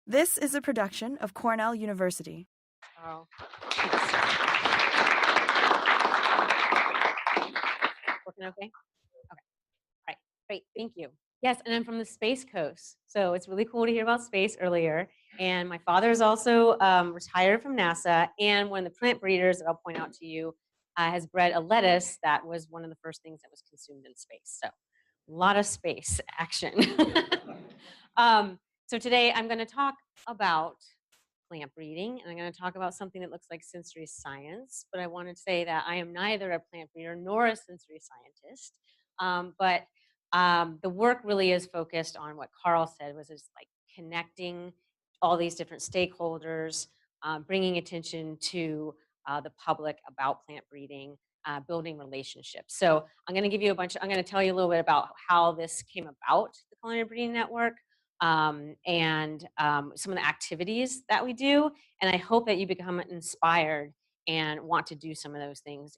This is a production of Cornell University. Oh. Working okay? Okay. All right. Great. Thank you. Yes, and I'm from the Space Coast, so it's really cool to hear about space earlier. And my father is also retired from NASA, and one of the plant breeders that I'll point out to you has bred a lettuce that was one of the first things that was consumed in space. So a lot of space action. So today I'm going to talk about plant breeding, and I'm going to talk about something that looks like sensory science, but I want to say that I am neither a plant breeder nor a sensory scientist. But the work really is focused on what Carl said was just like connecting all these different stakeholders, bringing attention to the public about plant breeding, building relationships. So I'm going to give you I'm going to tell you a little bit about how this came about, the Culinary Breeding Network, and some of the activities that we do. And I hope that you become inspired and want to do some of those things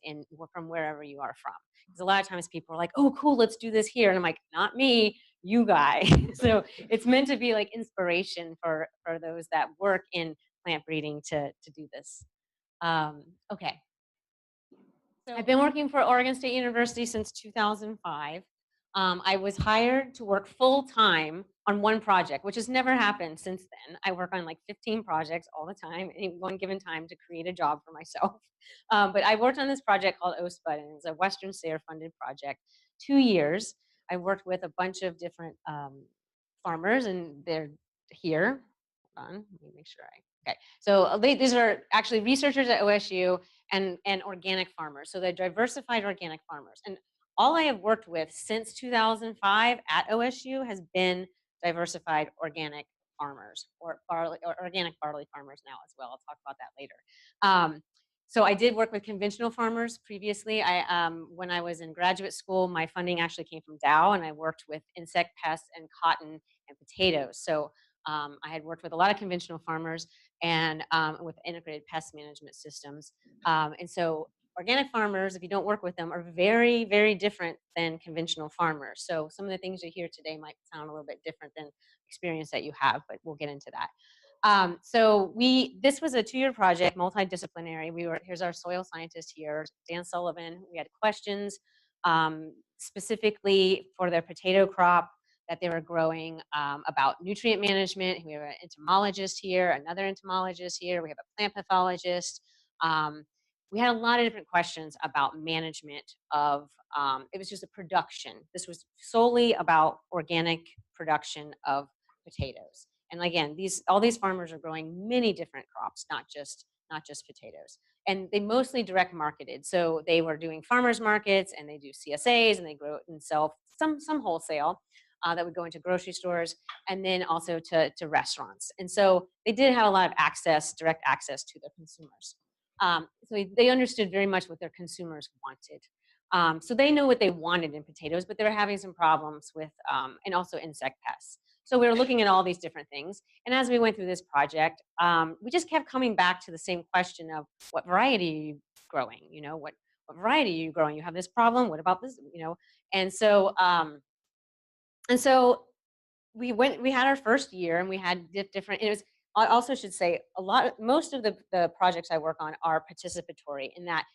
from wherever you are from. Because a lot of times people are like, oh, cool, let's do this here. And I'm like, not me, you guys. So it's meant to be like inspiration for those that work in plant breeding to do this. Okay. So I've been working for Oregon State University since 2005. I was hired to work full-time on one project, which has never happened since then. I work on like 15 projects all the time, any one given time to create a job for myself. But I worked on this project called OSPUD, and it's a Western SARE-funded project, 2 years. I worked with a bunch of different farmers, and they're here. Hold on, let me make sure okay. So these are actually researchers at OSU and organic farmers. So they're diversified organic farmers. And all I have worked with since 2005 at OSU has been diversified organic farmers or organic barley farmers now as well. I'll talk about that later. So I did work with conventional farmers previously. When I was in graduate school, my funding actually came from Dow, and I worked with insect pests and cotton and potatoes. So I had worked with a lot of conventional farmers and with integrated pest management systems. And so organic farmers, if you don't work with them, are very, very different than conventional farmers. So some of the things you hear today might sound a little bit different than experience that you have, but we'll get into that. So this was a 2-year project, multidisciplinary. Here's our soil scientist here, Dan Sullivan. We had questions specifically for their potato crop that they were growing about nutrient management. We have an entomologist here, another entomologist here. We have a plant pathologist. We had a lot of different questions about management of, it was just a production. This was solely about organic production of potatoes. And again, all these farmers are growing many different crops, not just potatoes. And they mostly direct marketed. So they were doing farmers markets, and they do CSAs, and they grow and sell some wholesale. That would go into grocery stores, and then also to restaurants. And so they did have a lot of direct access to their consumers. So they understood very much what their consumers wanted. So they know what they wanted in potatoes, but they were having some problems with, and also insect pests. So we were looking at all these different things. And as we went through this project, we just kept coming back to the same question of what variety are you growing? What variety are you growing? You have this problem. What about this? And so, we had our first year, and we had different, I also should say most of the projects I work on are participatory in that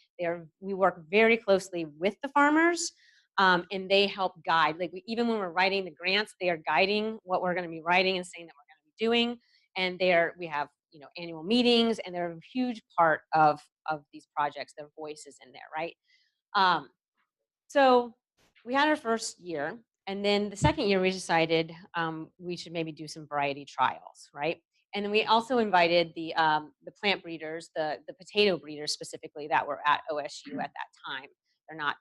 we work very closely with the farmers, and they help guide. Like even when we're writing the grants, they are guiding what we're going to be writing and saying that we're going to be doing. And we have annual meetings, and they're a huge part of these projects. Their voice is in there, right? So we had our first year, and then the second year we decided we should maybe do some variety trials, right? And then we also invited the plant breeders, the potato breeders specifically that were at OSU at that time. They're not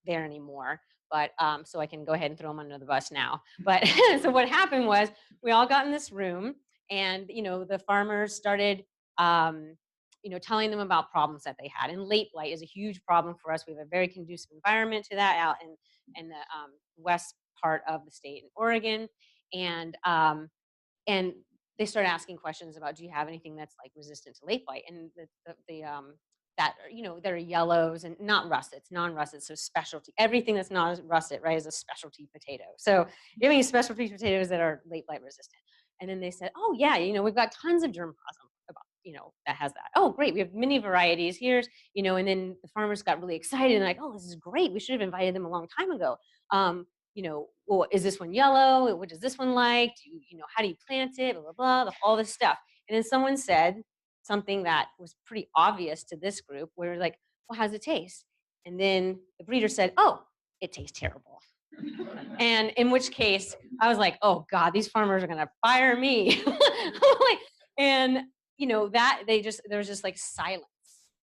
there anymore, but so I can go ahead and throw them under the bus now. But so what happened was we all got in this room, and the farmers started telling them about problems that they had. And late blight is a huge problem for us. We have a very conducive environment to that out in the west part of the state in Oregon. And they started asking questions about, do you have anything that's like resistant to late blight? And that they're yellows and not russets, non-russets, so specialty. Everything that's not russet, right, is a specialty potato. So you have any specialty potatoes that are late blight resistant. And then they said, oh yeah, we've got tons of germplasm about, that has that. Oh, great. We have many varieties. Here's, and then the farmers got really excited and like, oh, this is great. We should have invited them a long time ago. Well, is this one yellow? What does this one like? How do you plant it? Blah, blah, blah, all this stuff. And then someone said something that was pretty obvious to this group where like, well, how's it taste? And then the breeder said, oh, it tastes terrible. And in which case I was like, oh God, these farmers are going to fire me. And that there was just like silence.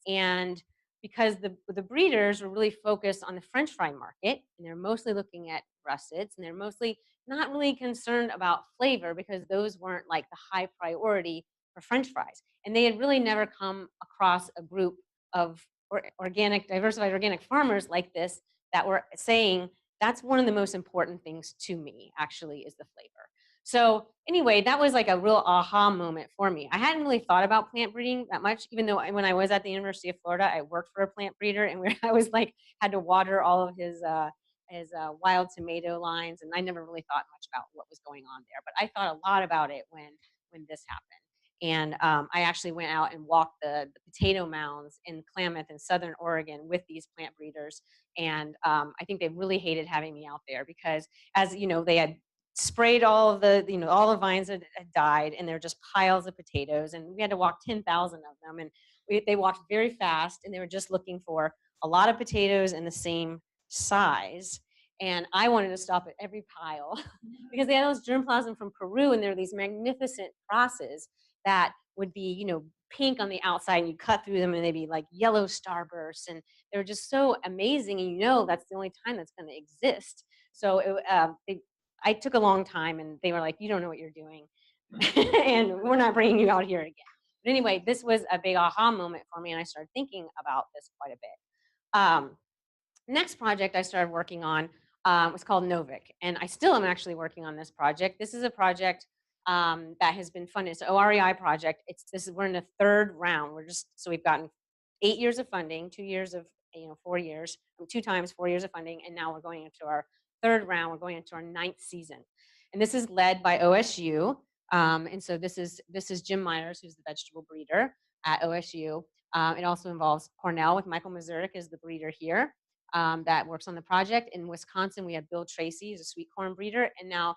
And because the breeders were really focused on the French fry market, and they're mostly looking at russets, and they're mostly not really concerned about flavor because those weren't like the high priority for French fries. And they had really never come across a group of diversified organic farmers like this that were saying, that's one of the most important things to me, actually, is the flavor. So anyway, that was like a real aha moment for me. I hadn't really thought about plant breeding that much, even though when I was at the University of Florida, I worked for a plant breeder, and I was like, had to water all of his wild tomato lines, and I never really thought much about what was going on there. But I thought a lot about it when this happened. And I actually went out and walked the potato mounds in Klamath in Southern Oregon with these plant breeders. And I think they really hated having me out there because, as you know, they had sprayed all of all the vines had died, and there were just piles of potatoes. And we had to walk 10,000 of them. And they walked very fast, and they were just looking for a lot of potatoes in the same size. And I wanted to stop at every pile because they had those germplasm from Peru, and there were these magnificent crosses that would be, pink on the outside, and you cut through them and they'd be like yellow starbursts, and they're just so amazing. And that's the only time that's going to exist. So I took a long time, and they were like, you don't know what you're doing, and we're not bringing you out here again. But anyway, this was a big aha moment for me, and I started thinking about this quite a bit. Next project I started working on was called Novik, and I still am actually working on this project. This is a project that has been funded. It's an OREI project. We're in the third round. So we've gotten 8 years of funding, 2 years of 4 years, 2 times 4 years of funding, and now we're going into our third round. We're going into our 9th season, and this is led by OSU. And so this is Jim Myers, who's the vegetable breeder at OSU. It also involves Cornell with Michael Mazurik is the breeder here that works on the project. In Wisconsin, we have Bill Tracy, who's a sweet corn breeder, and now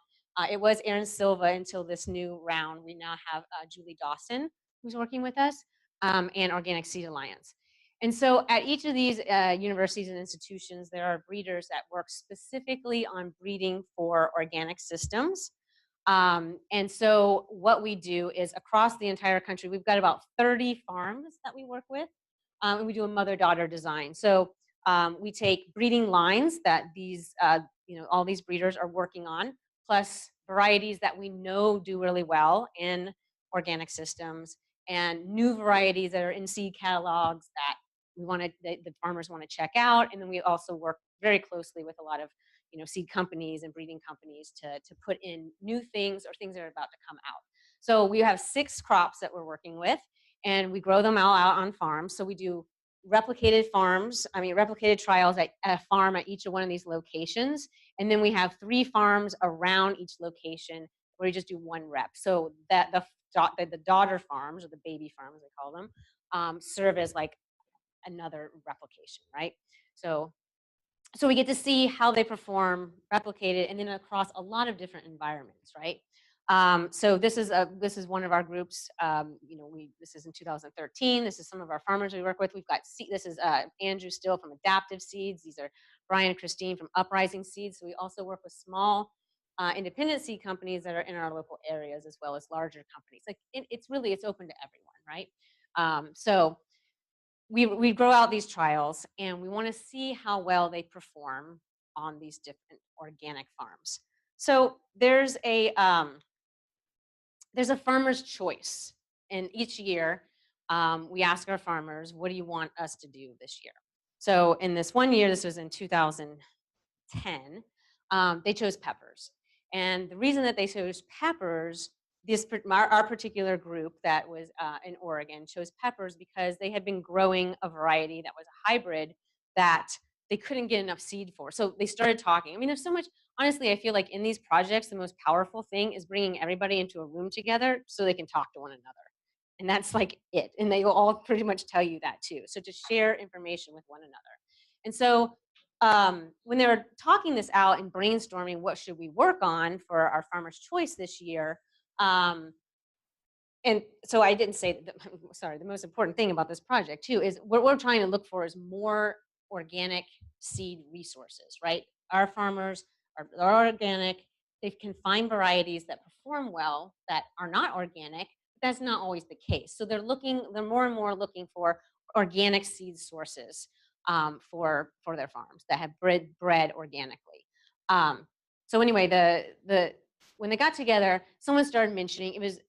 it was Aaron Silva until this new round. We now have Julie Dawson, who's working with us, and Organic Seed Alliance. And so at each of these universities and institutions, there are breeders that work specifically on breeding for organic systems. And so what we do is across the entire country, we've got about 30 farms that we work with, and we do a mother-daughter design. So we take breeding lines that all these breeders are working on, plus varieties that we know do really well in organic systems, and new varieties that are in seed catalogs that the farmers want to check out. And then we also work very closely with a lot of seed companies and breeding companies to put in new things or things that are about to come out. So we have 6 crops that we're working with, and we grow them all out on farms. So we do replicated trials at a farm at each of one of these locations. And then we have 3 farms around each location where we just do 1 rep. So that the daughter farms, or the baby farms, they call them, serve as like another replication, right? So we get to see how they perform replicated, and then across a lot of different environments, right? So this is one of our groups. This is in 2013. This is some of our farmers we work with. This is Andrew Still from Adaptive Seeds. These are Brian and Christine from Uprising Seeds. So we also work with small independent seed companies that are in our local areas, as well as larger companies. Like it's open to everyone, right? So we grow out these trials, and we want to see how well they perform on these different organic farms. So there's a farmer's choice, and each year we ask our farmers, what do you want us to do this year? So in this one year, this was in 2010, they chose peppers. And the reason that they chose peppers, our particular group that was in Oregon chose peppers because they had been growing a variety that was a hybrid that they couldn't get enough seed for. So they started talking. I mean, there's so much honestly, I feel like in these projects, the most powerful thing is bringing everybody into a room together so they can talk to one another. And that's like it. And they will all pretty much tell you that too. So to share information with one another. And so when they were talking this out and brainstorming what should we work on for our farmer's choice this year, um, and so I didn't say that sorry, the most important thing about this project too is what we're trying to look for is more organic seed resources, right? Our farmers are organic. They can find varieties that perform well that are not organic, but that's not always the case. So they're more and more looking for organic seed sources for their farms that have bred organically. Um, so anyway, the when they got together, someone started mentioning it was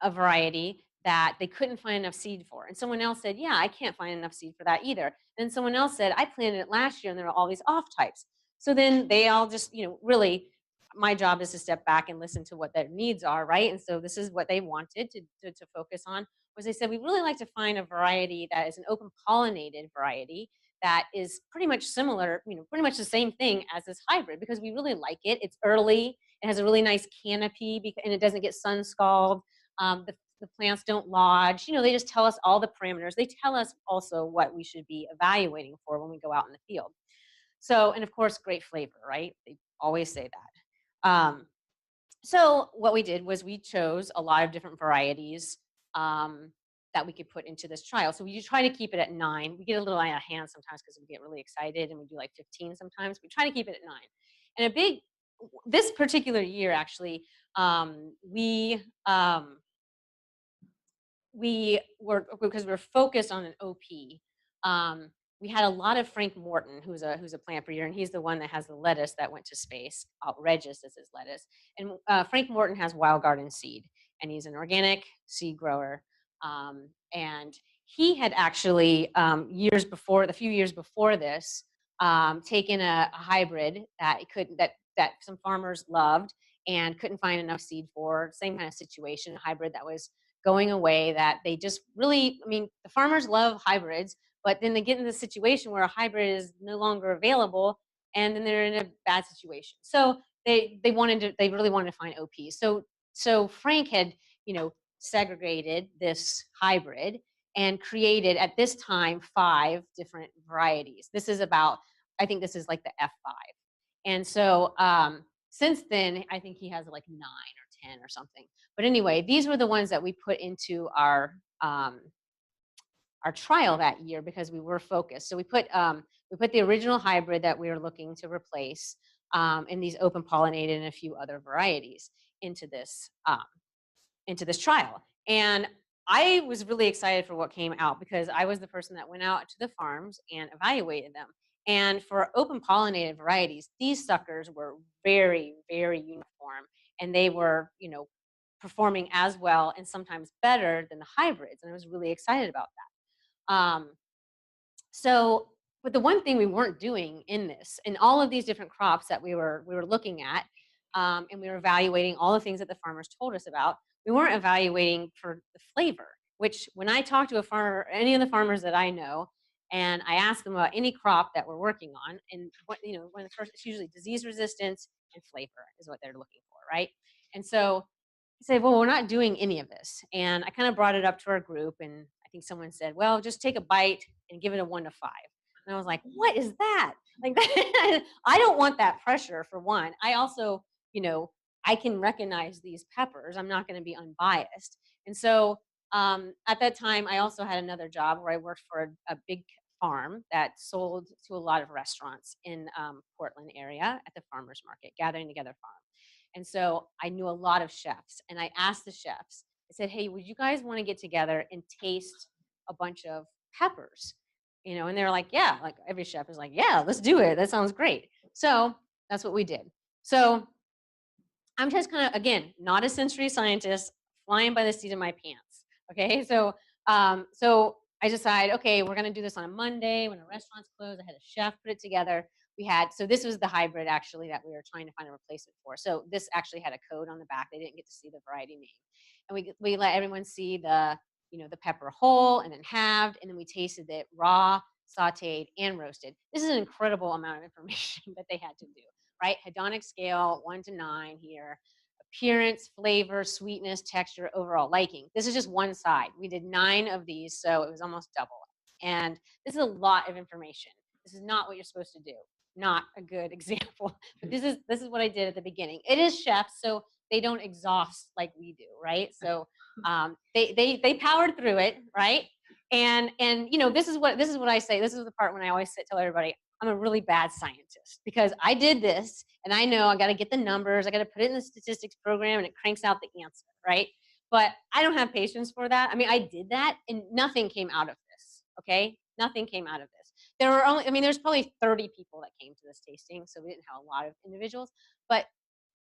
a variety that they couldn't find enough seed for. And someone else said, yeah, I can't find enough seed for that either. And someone else said, I planted it last year and there are all these off types. So then they all just, really, my job is to step back and listen to what their needs are, right? And so this is what they wanted to focus on was they said, we really like to find a variety that is an open pollinated variety that is pretty much similar, pretty much the same thing as this hybrid because we really like it. It's early. It has a really nice canopy and it doesn't get sun scald. The plants don't lodge. They just tell us all the parameters. They tell us also what we should be evaluating for when we go out in the field. So, and of course, great flavor, right? They always say that. So what we did was we chose a lot of different varieties that we could put into this trial. So we try to keep it at 9. We get a little out of hand sometimes because we get really excited and we do like 15 sometimes. We try to keep it at 9. And this particular year, actually, we were because we're focused on an OP. We had a lot of Frank Morton, who's a plant breeder, and he's the one that has the lettuce that went to space. Regis is his lettuce, and Frank Morton has Wild Garden seed, and he's an organic seed grower. And he had actually a few years before this, taken a hybrid that he couldn't that some farmers loved and couldn't find enough seed for. Same kind of situation, a hybrid that was going away that they just really, I mean, the farmers love hybrids, but then they get in this situation where a hybrid is no longer available and then they're in a bad situation. So they really wanted to find OPs. So Frank had, segregated this hybrid and created at this time 5 different varieties. I think this is like the F5. And so since then, I think he has like 9 or 10 or something. But anyway, these were the ones that we put into our trial that year because we were focused. So we put the original hybrid that we were looking to replace and these open pollinated and a few other varieties into this trial. And I was really excited for what came out because I was the person that went out to the farms and evaluated them. And for open pollinated varieties, these suckers were very, very uniform and they were, performing as well and sometimes better than the hybrids. And I was really excited about that. So, but the one thing we weren't doing in all of these different crops that we were looking at, and we were evaluating all the things that the farmers told us about, we weren't evaluating for the flavor. Which, when I talk to a farmer, any of the farmers that I know, and I ask them about any crop that we're working on, and when the first, it's usually disease resistance and flavor is what they're looking for, right? And so I said, well, we're not doing any of this. And I kind of brought it up to our group, and I think someone said, well, just take a bite and give it a 1 to 5. And I was like, what is that? Like, I don't want that pressure for one. I also, you know, I can recognize these peppers. I'm not going to be unbiased. And so at that time, I also had another job where I worked for a big farm that sold to a lot of restaurants in Portland area at the farmers market, Gathering Together Farm. And so I knew a lot of chefs, and I asked the chefs, I said, hey, would you guys want to get together and taste a bunch of peppers? And they're like, yeah, like every chef is like, yeah, let's do it. That sounds great. So that's what we did. So I'm just kind of, again, not a sensory scientist, flying by the seat of my pants. Okay. So I decided, okay, we're going to do this on a Monday when a restaurant's closed. I had a chef put it together. So this was the hybrid actually that we were trying to find a replacement for. So this actually had a code on the back. They didn't get to see the variety name. And we let everyone see the pepper whole and then halved, and then we tasted it raw, sauteed, and roasted. This is an incredible amount of information that they had to do. right? Hedonic scale, 1 to 9 here. Appearance, flavor, sweetness, texture, overall liking. This is just one side. We did 9 of these, so it was almost double. And this is a lot of information. This is not what you're supposed to do. Not a good example, but this is what I did at the beginning. It is chefs, so they don't exhaust like we do, right? So they powered through it, right? And you know, this is what I say. This is the part when I always tell everybody I'm a really bad scientist because I did this and I know I got to get the numbers, I got to put it in the statistics program and it cranks out the answer, right? But I don't have patience for that. I mean, I did that and nothing came out of this. Okay, nothing came out of this. There were only, I mean, there's probably 30 people that came to this tasting, so we didn't have a lot of individuals, but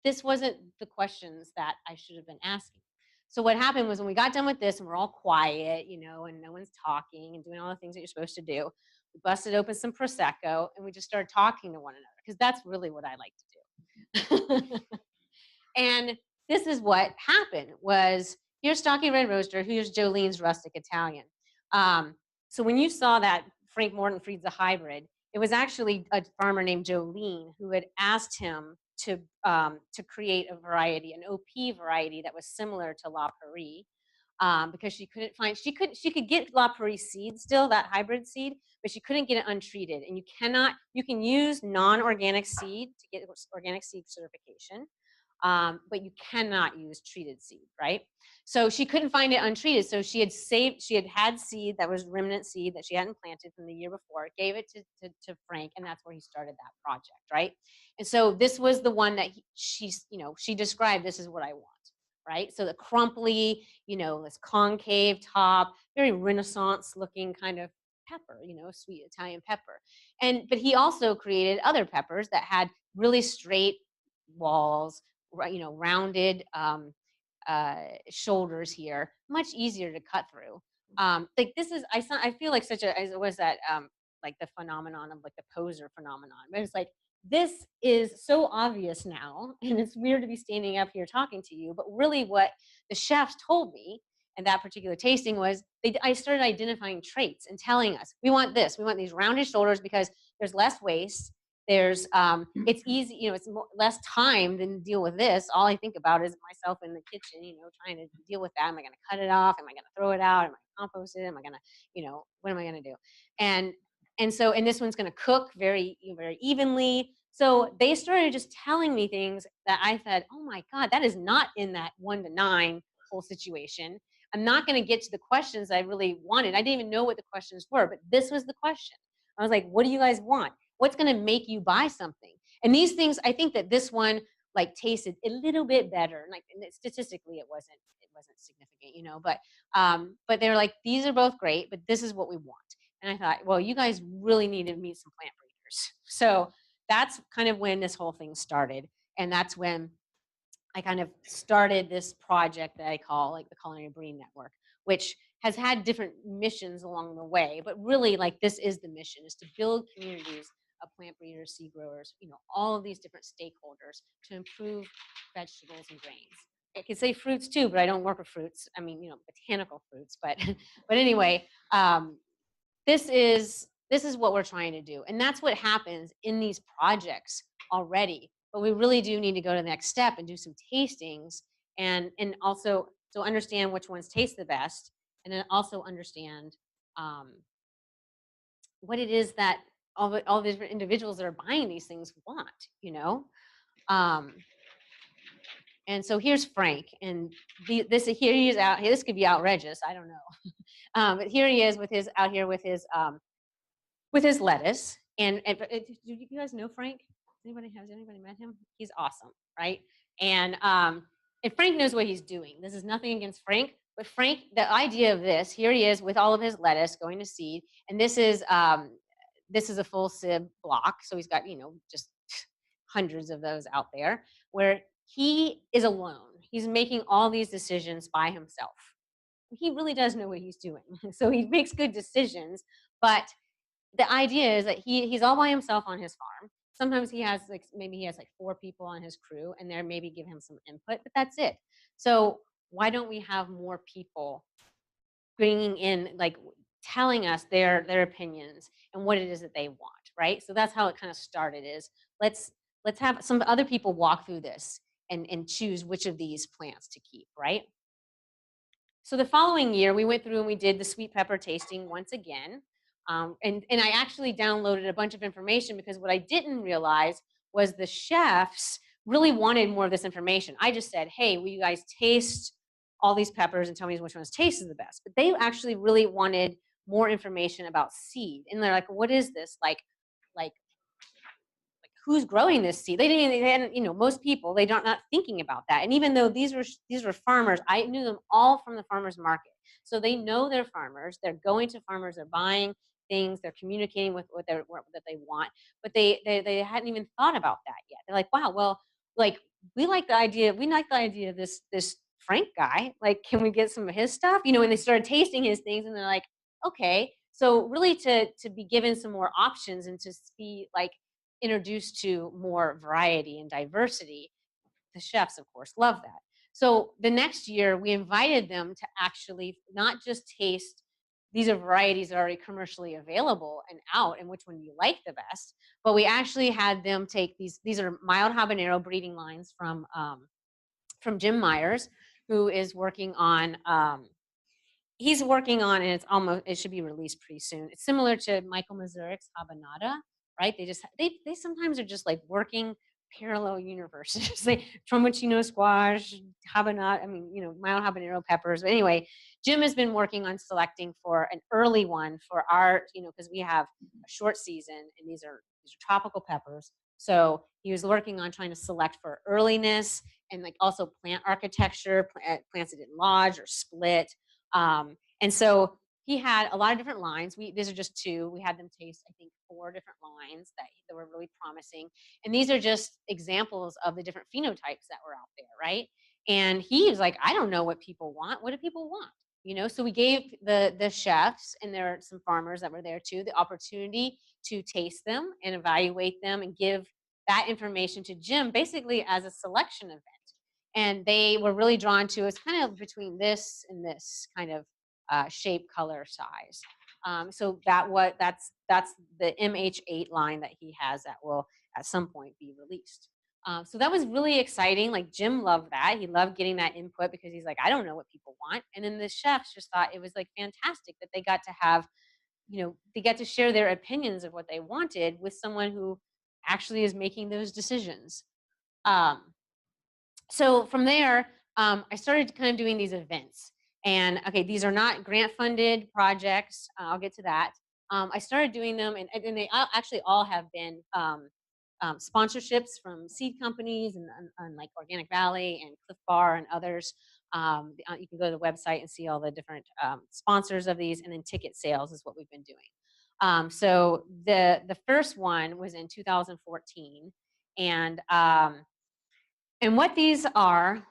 this wasn't the questions that I should have been asking. So what happened was when we got done with this and we're all quiet, you know, and no one's talking and doing all the things that you're supposed to do, we busted open some prosecco and we just started talking to one another because that's really what I like to do. And this is what happened was here's Stocky Red Roaster, here's Jolene's Rustic Italian. Um, so when you saw that Frank Morton feeds a hybrid, it was actually a farmer named Jolene who had asked him to create a variety, an OP variety that was similar to La Prairie, because she couldn't find she could get La Prairie seed still, that hybrid seed, but she couldn't get it untreated. And you can use non-organic seed to get organic seed certification, but you cannot use treated seed, right? So she couldn't find it untreated. So she had seed that was remnant seed that she hadn't planted from the year before, gave it to Frank, and that's where he started that project, right? And so this was the one that she described, this is what I want, right? So the crumply, this concave top, very Renaissance looking kind of pepper, sweet Italian pepper. But he also created other peppers that had really straight walls, rounded shoulders here, much easier to cut through. Like this is, I feel like such a, as it was that, like the phenomenon of like the poser phenomenon, but it's like, this is so obvious now, and it's weird to be standing up here talking to you, but really what the chefs told me in that particular tasting was I started identifying traits and telling us, we want this, we want these rounded shoulders because there's less waste, there's it's easy, it's less time than deal with this. All I think about is myself in the kitchen, trying to deal with that. Am I going to cut it off? Am I going to throw it out? Am I going to compost it? Am I going to, what am I going to do? And this one's going to cook very, very evenly. So they started just telling me things that I said, oh my God, that is not in that 1 to 9 whole situation. I'm not going to get to the questions I really wanted. I didn't even know what the questions were, but this was the question. I was like, what do you guys want? What's going to make you buy something? And these things, I think that this one like tasted a little bit better. Like statistically, it wasn't significant, but they were like, these are both great, but this is what we want. And I thought, well, you guys really need to meet some plant breeders. So that's kind of when this whole thing started. And that's when I kind of started this project that I call like the Culinary Breeding Network, which has had different missions along the way, but really like this is the mission, is to build communities of plant breeders, seed growers, all of these different stakeholders to improve vegetables and grains. I could say fruits too, but I don't work with fruits. I mean, botanical fruits, but but anyway, this is what we're trying to do, and that's what happens in these projects already. But we really do need to go to the next step and do some tastings, and also so understand which ones taste the best, and then also understand um, what it is that all the different individuals that are buying these things want. Um, and so here's Frank, and here he is out. This could be outrageous. I don't know, but here he is out here with his lettuce. Do you guys know Frank? Has anybody met him? He's awesome, right? And Frank knows what he's doing. This is nothing against Frank, but Frank, the idea of this, here he is with all of his lettuce going to seed, and this is a full sib block, so he's got just hundreds of those out there, where he is alone. He's making all these decisions by himself. He really does know what he's doing, so he makes good decisions, but the idea is that he's all by himself on his farm. Sometimes he has maybe 4 people on his crew, and they're maybe give him some input, but that's it. So why don't we have more people bringing in, telling us their opinions and what it is that they want, right? So that's how it kind of started. Is let's let's have some other people walk through this and choose which of these plants to keep, right? So the following year, we went through and we did the sweet pepper tasting once again. And I actually downloaded a bunch of information because what I didn't realize was the chefs really wanted more of this information. I just said, hey, will you guys taste all these peppers and tell me which ones taste the best? But they actually really wanted more information about seed. And they're like, what is this? Like who's growing this seed? They hadn't, most people, they don't not thinking about that. And even though these were farmers, I knew them all from the farmers market. So they know they're farmers. They're going to farmers. They're buying things. They're communicating with what that they want. But they hadn't even thought about that yet. They're like, wow, well, like we like the idea. We like the idea of this Frank guy. Like, can we get some of his stuff? And they started tasting his things, and they're like, okay. So really, to be given some more options and to be like introduced to more variety and diversity, the chefs, of course, love that. So the next year, we invited them to actually not just taste these are varieties that are already commercially available and out, and which one you like the best. But we actually had them take these are mild habanero breeding lines from Jim Myers, who is working on he's working on, and it should be released pretty soon. It's similar to Michael Mazurik's Habanada, right? They sometimes are just like working parallel universes. Tromboncino squash, habanada, mild habanero peppers. But anyway, Jim has been working on selecting for an early one for our, because we have a short season and these are tropical peppers. So he was working on trying to select for earliness and like also plant architecture, plants that didn't lodge or split. And so he had a lot of different lines. These are just two. We had them taste, I think, 4 different lines that were really promising. And these are just examples of the different phenotypes that were out there, right? And he was like, I don't know what people want. What do people want? So we gave the chefs, and there are some farmers that were there too, the opportunity to taste them and evaluate them and give that information to Jim basically as a selection event. And they were really drawn to it's kind of between this and this kind of shape, color, size. So that's the MH8 line that he has that will at some point be released. So that was really exciting. Like Jim loved that. He loved getting that input because he's like, I don't know what people want. And then the chefs just thought it was like fantastic that they got to have, they got to share their opinions of what they wanted with someone who actually is making those decisions. Um, so from there, I started kind of doing these events. And okay, these are not grant funded projects. I'll get to that. I started doing them, and they actually all have been sponsorships from seed companies and like Organic Valley and Cliff Bar and others. You can go to the website and see all the different sponsors of these, and then ticket sales is what we've been doing. So the first one was in 2014, and what these are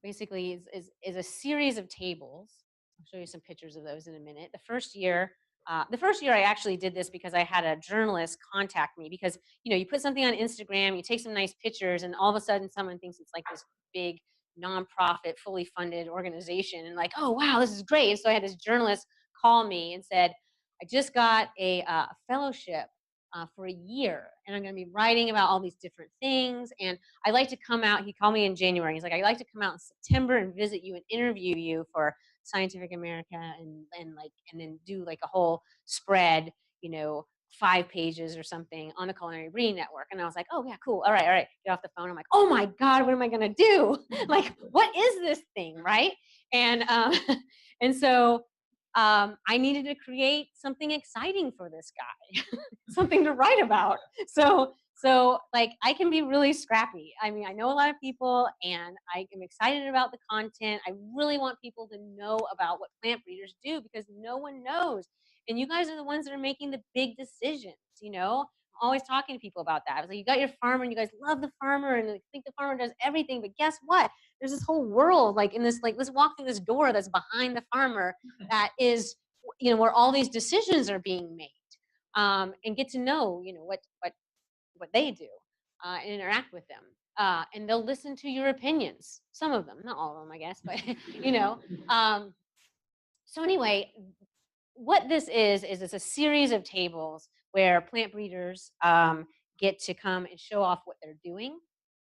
basically is a series of tables. I'll show you some pictures of those in a minute. The first year I actually did this because I had a journalist contact me because you put something on Instagram, you take some nice pictures, and all of a sudden someone thinks it's like this big nonprofit, fully funded organization, and like, oh wow, this is great. And so I had this journalist call me and said, I just got a fellowship for a year, and I'm going to be writing about all these different things. And I like to come out. He called me in January. He's like, I like to come out in September and visit you and interview you for Scientific America, and then do like a whole spread, 5 pages or something on the Culinary Breeding Network. And I was like, oh yeah, cool. All right. Get off the phone. I'm like, oh my God, what am I going to do? Like, what is this thing, right? And and so I needed to create something exciting for this guy, something to write about. So like I can be really scrappy. I mean, I know a lot of people and I am excited about the content. I really want people to know about what plant breeders do because no one knows. And you guys are the ones that are making the big decisions. I'm always talking to people about that. I was like, you got your farmer and you guys love the farmer and like, think the farmer does everything, but guess what? There's this whole world like in this, like let's walk through this door that's behind the farmer that is, where all these decisions are being made. And get to know, what they do and interact with them. And they'll listen to your opinions. Some of them, not all of them, I guess, but you know. So anyway, what this is it's a series of tables where plant breeders get to come and show off what they're doing,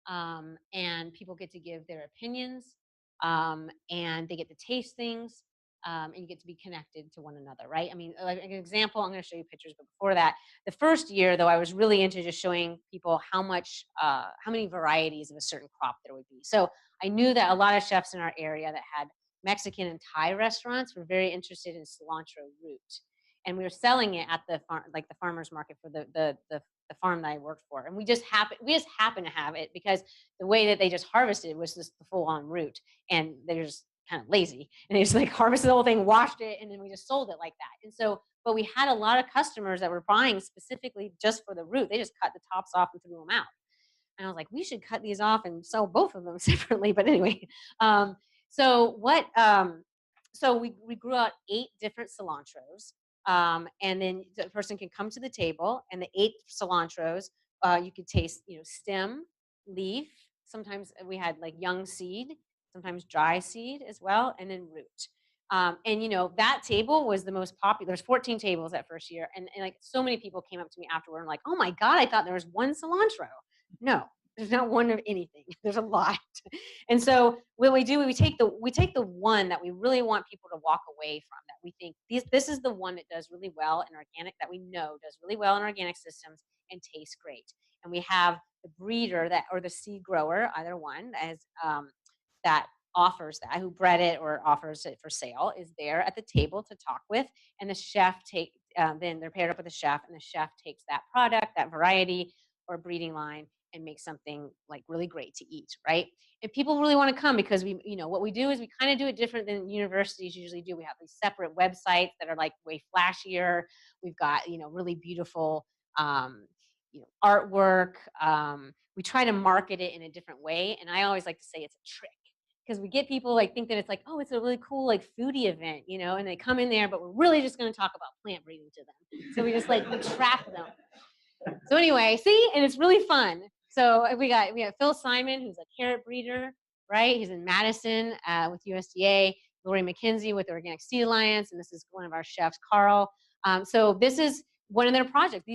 and people get to give their opinions, and they get to taste things, and you get to be connected to one another, right? I mean, like an example, I'm going to show you pictures, but before that, the first year though, I was really into just showing people how many varieties of a certain crop there would be. So I knew that a lot of chefs in our area that had Mexican and Thai restaurants were very interested in cilantro root, and we were selling it at the farm, like the farmers market for the farm that I worked for, and we just happened to have it because the way that they just harvested was just the full on root, and they're just kind of lazy, and they just like harvested the whole thing, washed it, and then we just sold it like that. And so, but we had a lot of customers that were buying specifically just for the root. They just cut the tops off and threw them out. And I was like, we should cut these off and sell both of them separately. But anyway, um, so what? So we grew out 8 different cilantros, and then the person can come to the table, and the 8 cilantros, you could taste, stem, leaf. Sometimes we had like young seed, sometimes dry seed as well, and then root. And that table was the most popular. There's 14 tables that first year, and like so many people came up to me afterward and like, oh my god, I thought there was one cilantro. No, there's not one of anything. There's a lot. And so what we do, we take the one that we really want people to walk away from, that we think this is the one that does really well in organic, that we know does really well in organic systems and tastes great. And we have the breeder that, or the seed grower, either one, as that offers that, who bred it or offers it for sale, is there at the table to talk with, and the chef then they're paired up with a chef, and the chef takes that product, that variety or breeding line, and makes something like really great to eat, right? And people really want to come because what we do is we kind of do it different than universities usually do. We have these separate websites that are like way flashier. We've got, really beautiful, um, artwork. We try to market it in a different way. And I always like to say it's a trick, because we get people like think that it's like, oh, it's a really cool like foodie event, and they come in there, but we're really just going to talk about plant breeding to them. So we just like we trap them. So anyway, see, and it's really fun. So we have Phil Simon, who's a carrot breeder, right? He's in Madison with USDA. Lori McKenzie with the Organic Seed Alliance, and this is one of our chefs, Carl. So this is one of their projects.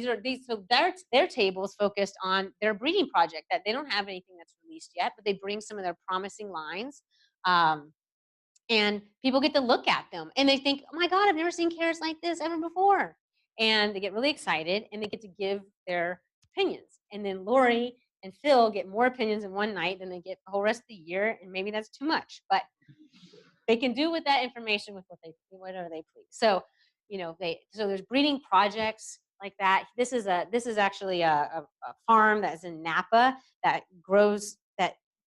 So their table is focused on their breeding project, that they don't have anything that's released yet, but they bring some of their promising lines. And people get to look at them and they think, oh my God, I've never seen carrots like this ever before. And they get really excited and they get to give their opinions. And then Lori and Phil get more opinions in one night than they get the whole rest of the year. And maybe that's too much, but they can do with that information with whatever they please. So, so there's breeding projects like that. This is actually a farm that's in Napa that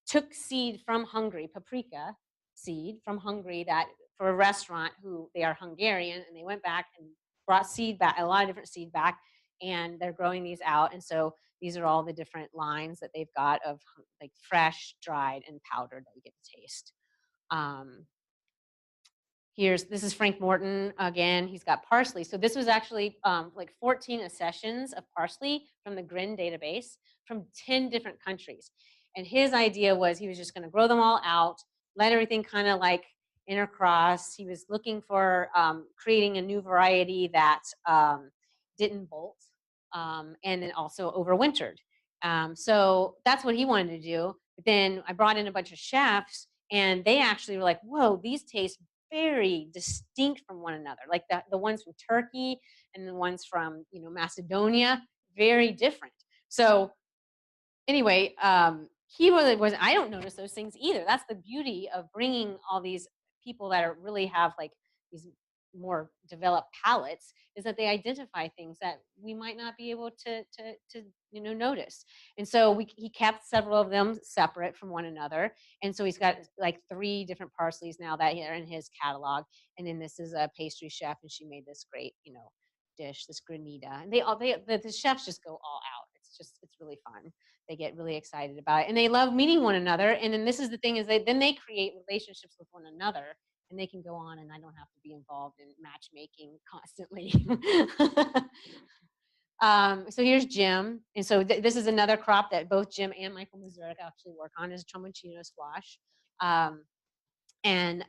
took seed from Hungary, paprika seed from Hungary, that for a restaurant who they are Hungarian, and they went back and brought seed back, a lot of different seed back, and they're growing these out. And so these are all the different lines that they've got of like fresh, dried, and powdered that you get to taste. Um, this is Frank Morton again. He's got parsley. So this was actually like 14 accessions of parsley from the GRIN database from 10 different countries. And his idea was he was just going to grow them all out, let everything kind of like intercross. He was looking for creating a new variety that didn't bolt, and then also overwintered. So that's what he wanted to do. But then I brought in a bunch of chefs, and they actually were like, whoa, these taste very distinct from one another. Like the ones from Turkey and the ones from, Macedonia, very different. So anyway, he really was. I don't notice those things either. That's the beauty of bringing all these people that really have like these more developed palates, is that they identify things that we might not be able to notice. And so he kept several of them separate from one another. And so he's got like 3 different parsleys now that are in his catalog. And then this is a pastry chef, and she made this great dish, this granita. And the chefs just go all out. It's really fun. They get really excited about it, and they love meeting one another. And then this is the thing, is then they create relationships with one another, and they can go on, and I don't have to be involved in matchmaking constantly. So here's Jim. And so this is another crop that both Jim and Michael Mazurek actually work on, is Chomochino squash. And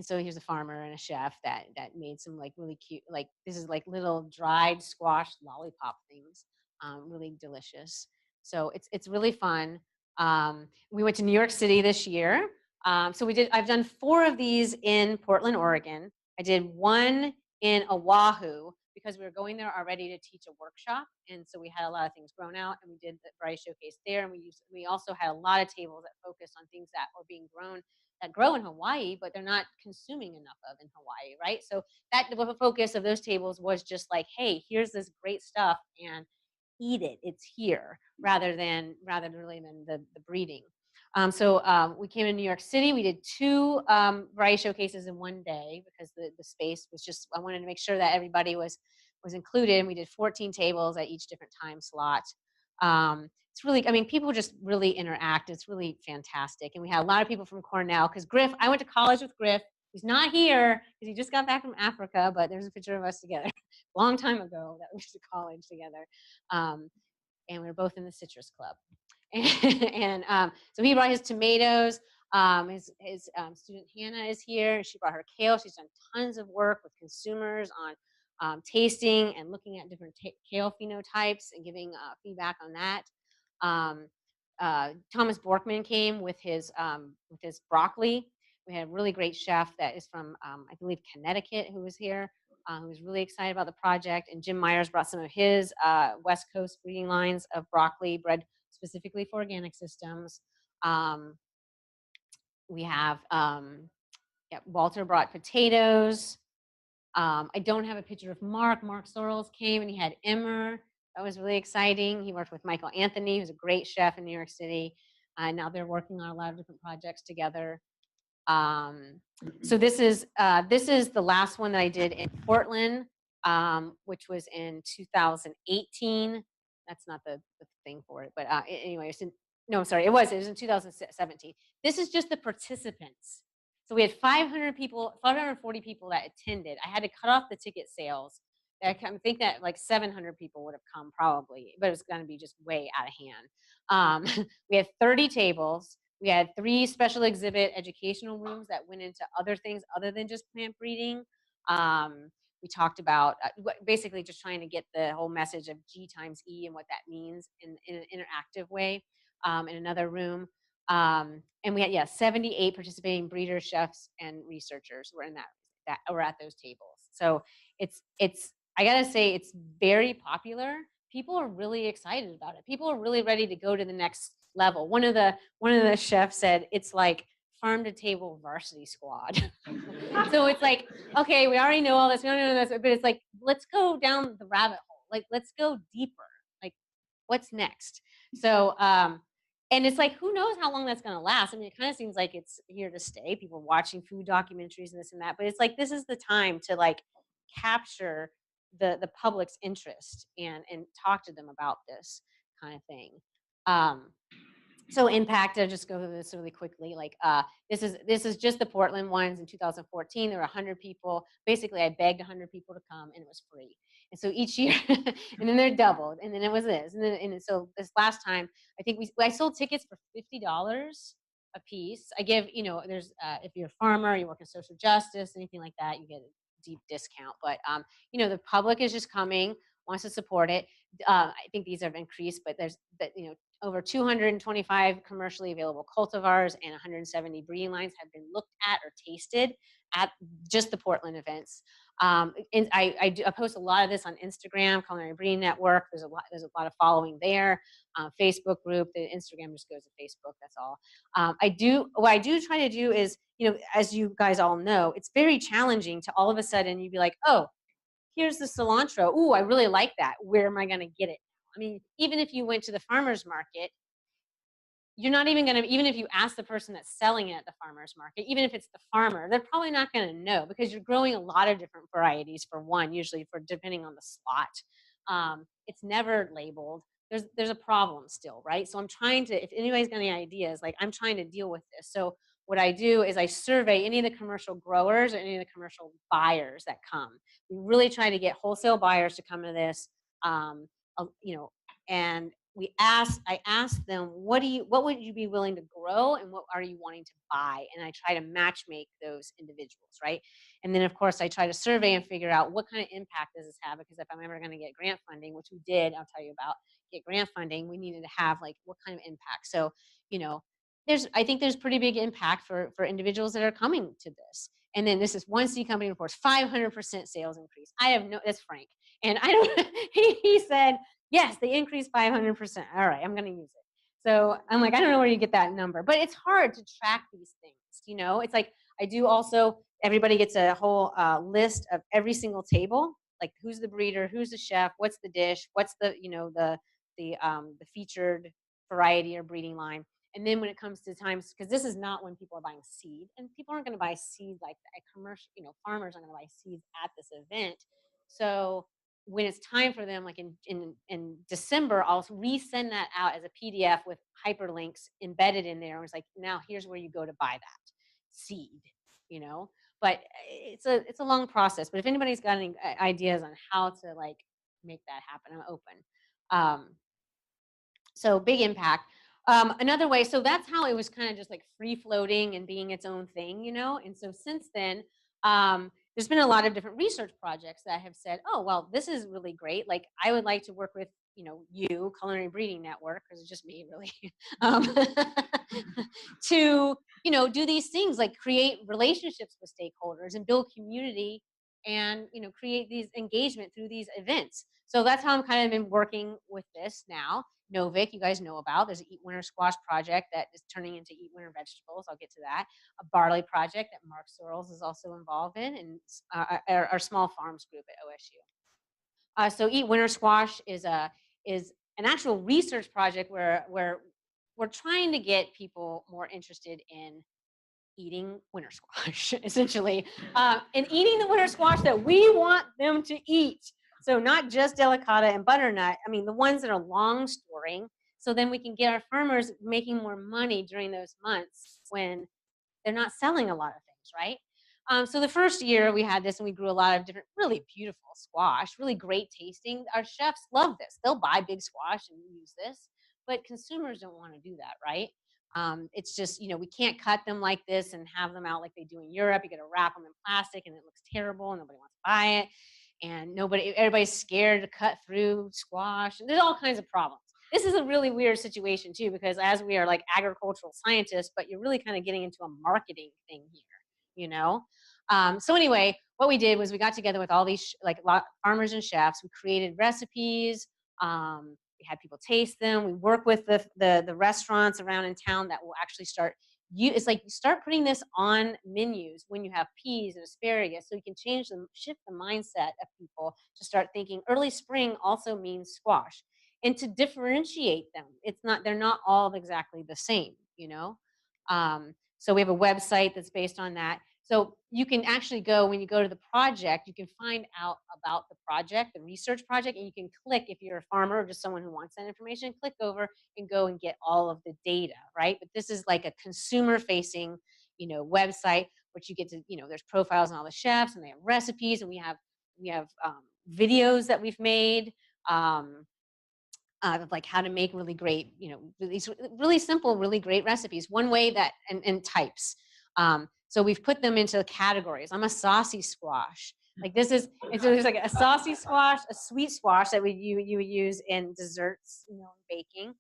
so here's a farmer and a chef that made some like really cute, like this is like little dried squash lollipop things. really delicious. So it's really fun. We went to New York City this year. I've done 4 of these in Portland, Oregon. I did 1 in Oahu because we were going there already to teach a workshop. And so we had a lot of things grown out, and we did the variety showcase there. And we also had a lot of tables that focused on things that are being grown that grow in Hawaii, but they're not consuming enough of in Hawaii, right? So the focus of those tables was just like, hey, here's this great stuff, and eat it. It's here, rather really than the breeding. We came to New York City. We did 2 variety showcases in one day because the space was just. I wanted to make sure that everybody was included. And we did 14 tables at each different time slot. It's really, I mean, people just really interact. It's really fantastic. And we had a lot of people from Cornell because Griff. I went to college with Griff. He's not here because he just got back from Africa, but there's a picture of us together a long time ago that we went to college together. Um, and we were both in the citrus club. So he brought his tomatoes. His student Hannah is here. She brought her kale. She's done tons of work with consumers on tasting and looking at different kale phenotypes and giving feedback on that. Um, Thomas Borkman came with his broccoli. We had a really great chef that is from I believe Connecticut who was here, who was really excited about the project. And Jim Myers brought some of his West Coast breeding lines of broccoli bred specifically for organic systems. Um, we have yeah, Walter brought potatoes. I don't have a picture of Mark. Mark Sorrells came and he had Emmer. That was really exciting. He worked with Michael Anthony, who's a great chef in New York City. Now they're working on a lot of different projects together. So this is the last one that I did in Portland, which was in 2018. That's not the thing for it, but anyway, no, sorry, it was in 2017. This is just the participants. So we had 500 people, 540 people that attended. I had to cut off the ticket sales. I think that like 700 people would have come probably, but it was going to be just way out of hand. We had 30 tables. We had 3 special exhibit educational rooms that went into other things other than just plant breeding. We talked about basically just trying to get the whole message of G times E and what that means in an interactive way in another room. And we had 78 participating breeders, chefs, and researchers were in that were at those tables. So it's I gotta say it's very popular. People are really excited about it. People are really ready to go to the next level. One of the chefs said it's like farm to table varsity squad. So it's like, okay, we already know all this, we don't know this, but it's like, let's go down the rabbit hole. Like, let's go deeper. Like, what's next? So, and it's like, who knows how long that's going to last? I mean, it kind of seems like it's here to stay. People watching food documentaries and this and that, but it's like, this is the time to like capture the public's interest and talk to them about this kind of thing. So impact, I'll just go through this really quickly. Like this is just the Portland ones in 2014. There were 100 people. Basically, I begged 100 people to come, and it was free. And so each year, and then they're doubled, and then it was this, and so this last time, I think I sold tickets for $50 a piece. I give there's if you're a farmer, you work in social justice, anything like that, you get a deep discount. But the public is just coming, wants to support it. I think these have increased, but there's over 225 commercially available cultivars and 170 breeding lines have been looked at or tasted at just the Portland events. And I post a lot of this on Instagram, Culinary Breeding Network. There's a lot of following there. Facebook group. The Instagram just goes to Facebook. That's all. What I do try to do is, as you guys all know, it's very challenging to all of a sudden you'd be like, oh, here's the cilantro. Ooh, I really like that. Where am I going to get it? I mean, even if you went to the farmer's market, you're not even going to, even if you ask the person that's selling it at the farmer's market, even if it's the farmer, they're probably not going to know because you're growing a lot of different varieties for one, usually for depending on the slot. It's never labeled. There's a problem still, right? So I'm trying to, if anybody's got any ideas, like I'm trying to deal with this. So what I do is I survey any of the commercial growers or any of the commercial buyers that come. We really try to get wholesale buyers to come to this, and I asked them, what would you be willing to grow and what are you wanting to buy? And I try to match make those individuals, right? And then of course I try to survey and figure out what kind of impact does this have? Because if I'm ever going to get grant funding, which we did, I'll tell you about, get grant funding, we needed to have like what kind of impact. So, you know, I think there's pretty big impact for individuals that are coming to this. And then this is one C company reports 500% sales increase. I have no, that's Frank. And I don't, he said, yes, they increased 500%. All right, I'm going to use it. So I'm like, I don't know where you get that number, but it's hard to track these things. You know, it's like I do also, everybody gets a whole list of every single table, like who's the breeder, who's the chef, what's the dish, what's the, the featured variety or breeding line. And then when it comes to times, because this is not when people are buying seed, and people aren't going to buy seed like a commercial, farmers aren't going to buy seeds at this event. So when it's time for them, like in December, I'll resend that out as a PDF with hyperlinks embedded in there. It's like, now here's where you go to buy that seed, you know. But it's a long process. But if anybody's got any ideas on how to like make that happen, I'm open. Um, so big impact. Another way, so that's how it was kind of just like free floating and being its own thing, you know. And so since then, there's been a lot of different research projects that have said, oh, well, this is really great. Like, I would like to work with, you, Culinary Breeding Network, because it's just me, really, um, to, do these things like create relationships with stakeholders and build community and, create these engagement through these events. So that's how I'm kind of been working with this now. Novik, you guys know about. There's an Eat Winter Squash project that is turning into Eat Winter Vegetables. I'll get to that. A barley project that Mark Sorrells is also involved in, and our small farms group at OSU. So Eat Winter Squash is an actual research project where we're trying to get people more interested in eating winter squash, essentially, and eating the winter squash that we want them to eat. So not just delicata and butternut. I mean, the ones that are long storing. So then we can get our farmers making more money during those months when they're not selling a lot of things, right? So the first year we had this and we grew a lot of different, really beautiful squash, really great tasting. Our chefs love this. They'll buy big squash and use this, but consumers don't want to do that, right? It's just, we can't cut them like this and have them out like they do in Europe. You got to wrap them in plastic and it looks terrible. Nobody wants to buy it. And everybody's scared to cut through squash. There's all kinds of problems. This is a really weird situation too, because as we are like agricultural scientists, but you're really kind of getting into a marketing thing here, you know? So anyway, what we did was we got together with all these farmers and chefs. We created recipes. We had people taste them. We work with the restaurants around in town that will actually start. It's like you start putting this on menus when you have peas and asparagus, so you can shift the mindset of people to start thinking early spring also means squash, and to differentiate them. They're not all exactly the same, you know. So we have a website that's based on that. So you can actually go, when you go to the project, you can find out about the project, the research project, and you can click, if you're a farmer or just someone who wants that information, click over and go and get all of the data, right? But this is like a consumer facing, website, which you get to, there's profiles on all the chefs and they have recipes, and we have videos that we've made. Of like how to make really great, these really simple, really great recipes. One way that, and types. So we've put them into categories. I'm a saucy squash. Like this is, and so there's like a saucy squash, a sweet squash that you would use in desserts, baking.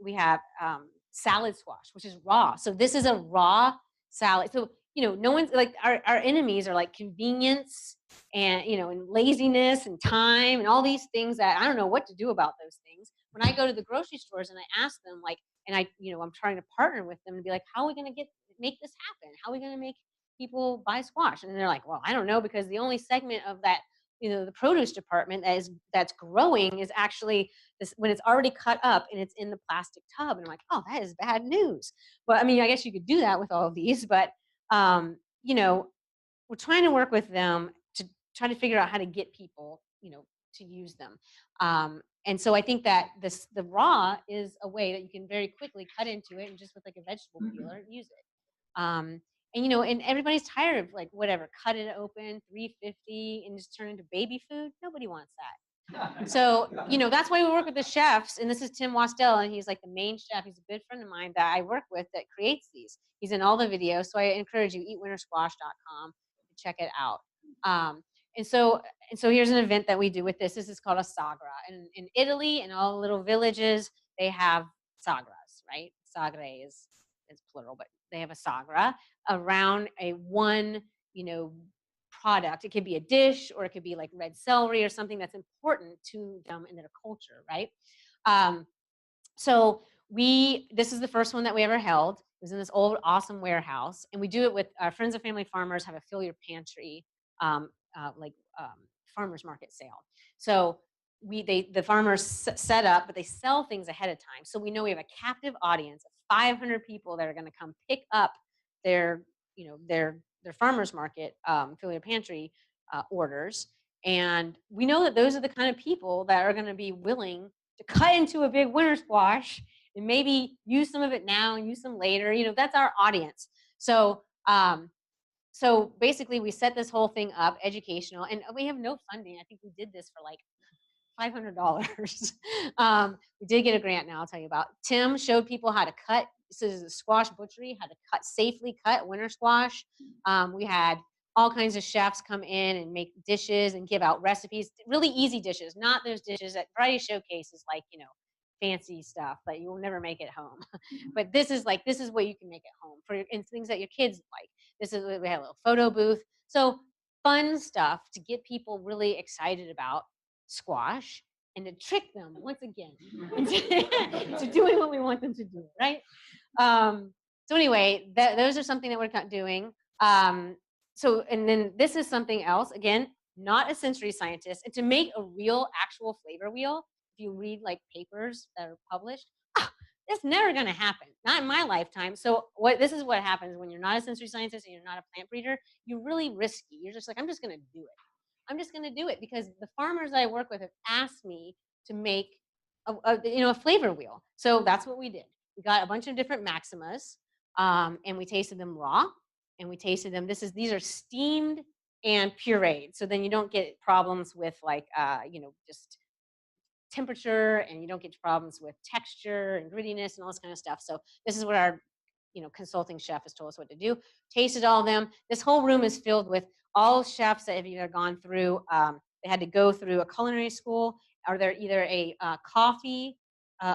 We have salad squash, which is raw. So this is a raw salad. So, no one's like, our enemies are like convenience and laziness and time and all these things that I don't know what to do about those things. When I go to the grocery stores and I ask them, like, and I'm trying to partner with them to be like, how are we going to make this happen? How are we going to make people buy squash? And they're like, well, I don't know, because the only segment of that, the produce department that's growing is actually this, when it's already cut up and it's in the plastic tub. And I'm like, oh, that is bad news. But I mean, I guess you could do that with all of these, but we're trying to work with them to try to figure out how to get people, to use them. And so I think that the raw is a way that you can very quickly cut into it and just with like a vegetable peeler use it. And everybody's tired of like whatever, cut it open 350 and just turn into baby food. Nobody wants that. So, that's why we work with the chefs. And this is Tim Wasdell, and he's like the main chef. He's a good friend of mine that I work with that creates these. He's in all the videos. So I encourage you, eatwintersquash.com to check it out. Um, and so here's an event that we do with this. This is called a sagra. And in Italy, in all the little villages, they have sagras, right? Sagre is plural, but they have a sagra around a one, product. It could be a dish, or it could be like red celery or something that's important to them in their culture, right? Um, so this is the first one that we ever held. It was in this old awesome warehouse, and we do it with our friends of family farmers. Have a fill your pantry, like farmers market sale. So the farmers set up, but they sell things ahead of time. So we know we have a captive audience of 500 people that are going to come pick up their their farmers market fill your pantry orders, and we know that those are the kind of people that are going to be willing to cut into a big winter squash and maybe use some of it now and use some later. That's our audience. So basically we set this whole thing up educational, and we have no funding. I think we did this for like $500. We did get a grant now, I'll tell you about. Tim showed people how to cut. This is a squash butchery, how to safely cut winter squash. We had all kinds of chefs come in and make dishes and give out recipes, really easy dishes, not those dishes at variety showcases like, fancy stuff that you will never make at home. But this is what you can make at home and things that your kids like. We had a little photo booth. So fun stuff to get people really excited about squash and to trick them once again into doing what we want them to do, right? So anyway, those are something that we're doing. And then this is something else, again, not a sensory scientist. And to make a real actual flavor wheel, if you read like papers that are published, it's never going to happen, not in my lifetime. So this is what happens when you're not a sensory scientist and you're not a plant breeder. You're really risky. You're just like, I'm just going to do it. I'm just going to do it because the farmers I work with have asked me to make a flavor wheel. So that's what we did. We got a bunch of different Maximas, and we tasted them raw, and we tasted them. These are steamed and pureed. So then you don't get problems with like, just temperature, and you don't get problems with texture and grittiness and all this kind of stuff. So this is what our consulting chef has told us what to do. Tasted all of them. This whole room is filled with all chefs that have either gone through, they had to go through a culinary school, or they're either a coffee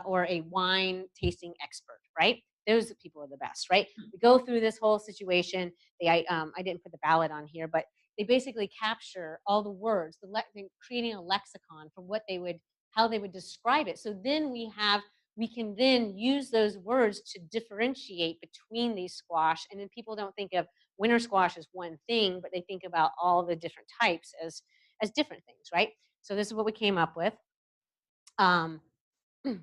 or a wine tasting expert, right? Those people are the best, right? We go through this whole situation. I didn't put the ballot on here, but they basically capture all the words, creating a lexicon for how they would describe it. So then we can then use those words to differentiate between these squash. And then people don't think of winter squash as one thing, but they think about all the different types as different things, right? So this is what we came up with. I won't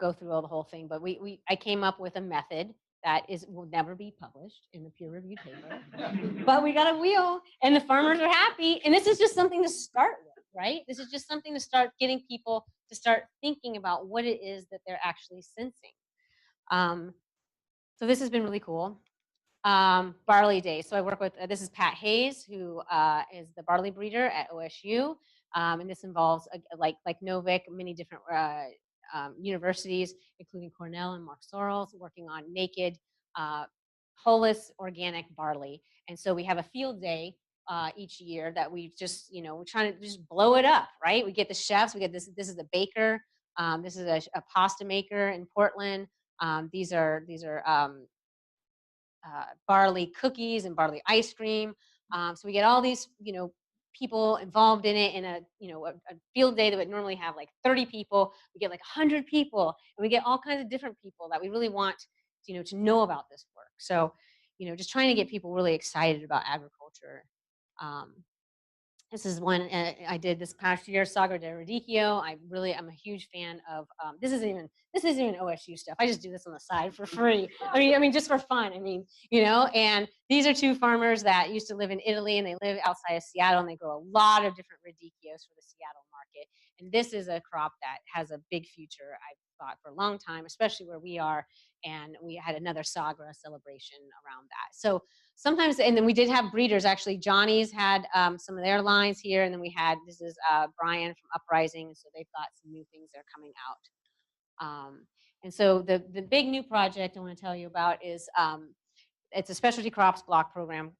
go through the whole thing, but I came up with a method that will never be published in the peer-reviewed paper. But we got a wheel, and the farmers are happy. And this is just something to start with, right? This is just something to start getting people to start thinking about what it is that they're actually sensing. So this has been really cool. Barley Day. So I work with, this is Pat Hayes, who is the barley breeder at OSU. And this involves, like Novik, many different universities, including Cornell and Mark Sorrells, working on naked, hulless organic barley. And so we have a field day each year that we just, we're trying to just blow it up, right? We get the chefs, we get this is a baker, this is a pasta maker in Portland. These are barley cookies and barley ice cream. So we get all these, people involved in it in a field day that would normally have like 30 people. We get like 100 people, and we get all kinds of different people that we really want, to know about this work. So, just trying to get people really excited about agriculture. This is one I did this past year, Sagra de Radicchio. I'm a huge fan of, this isn't even OSU stuff. I just do this on the side for free. I mean, just for fun. And these are two farmers that used to live in Italy, and they live outside of Seattle, and they grow a lot of different radicchios for the Seattle market. And this is a crop that has a big future. thought for a long time, especially where we are. And we had another Sagra celebration around that. So sometimes, and then we did have breeders. Actually, Johnny's had some of their lines here, and then we had, this is Brian from Uprising, so they've got some new things that are coming out. And so the big new project I want to tell you about is it's a specialty crops block program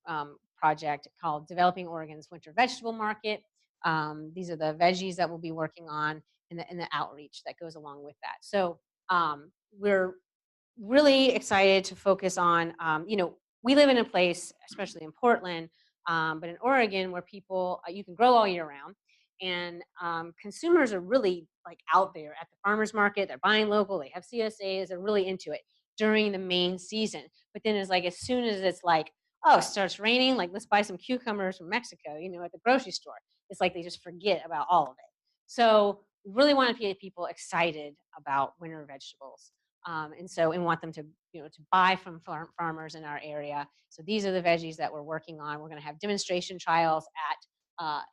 project called Developing Oregon's Winter Vegetable Market. These are the veggies that we'll be working on, and the outreach that goes along with that. So we're really excited to focus on, we live in a place, especially in Portland, but in Oregon, where people, you can grow all year round. And consumers are really like out there at the farmers market. They're buying local. They have CSAs. They're really into it during the main season. But then it's like, as soon as it's like, oh, it starts raining, like, let's buy some cucumbers from Mexico, at the grocery store. It's like they just forget about all of it. So we really want to get people excited about winter vegetables. And want them to, to buy from farmers in our area. So these are the veggies that we're working on. We're going to have demonstration trials at,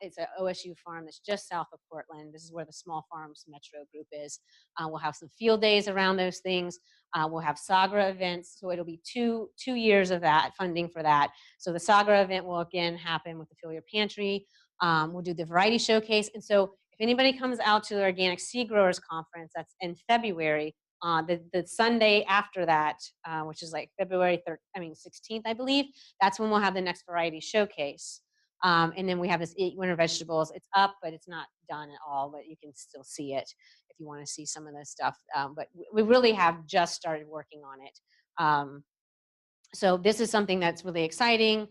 it's an OSU farm that's just south of Portland. This is where the Small Farms Metro Group is. We'll have some field days around those things. We'll have Sagra events. So it'll be two years of that funding for that. So the Sagra event will again happen with the Fill Your Pantry. We'll do the variety showcase. And so if anybody comes out to the Organic Seed Growers Conference, that's in February, the Sunday after that, which is like February 16th, I believe, that's when we'll have the next variety showcase. And then we have this Eat Winter Vegetables. It's up, but it's not done at all, but you can still see it if you want to see some of this stuff. But we really have just started working on it. So this is something that's really exciting,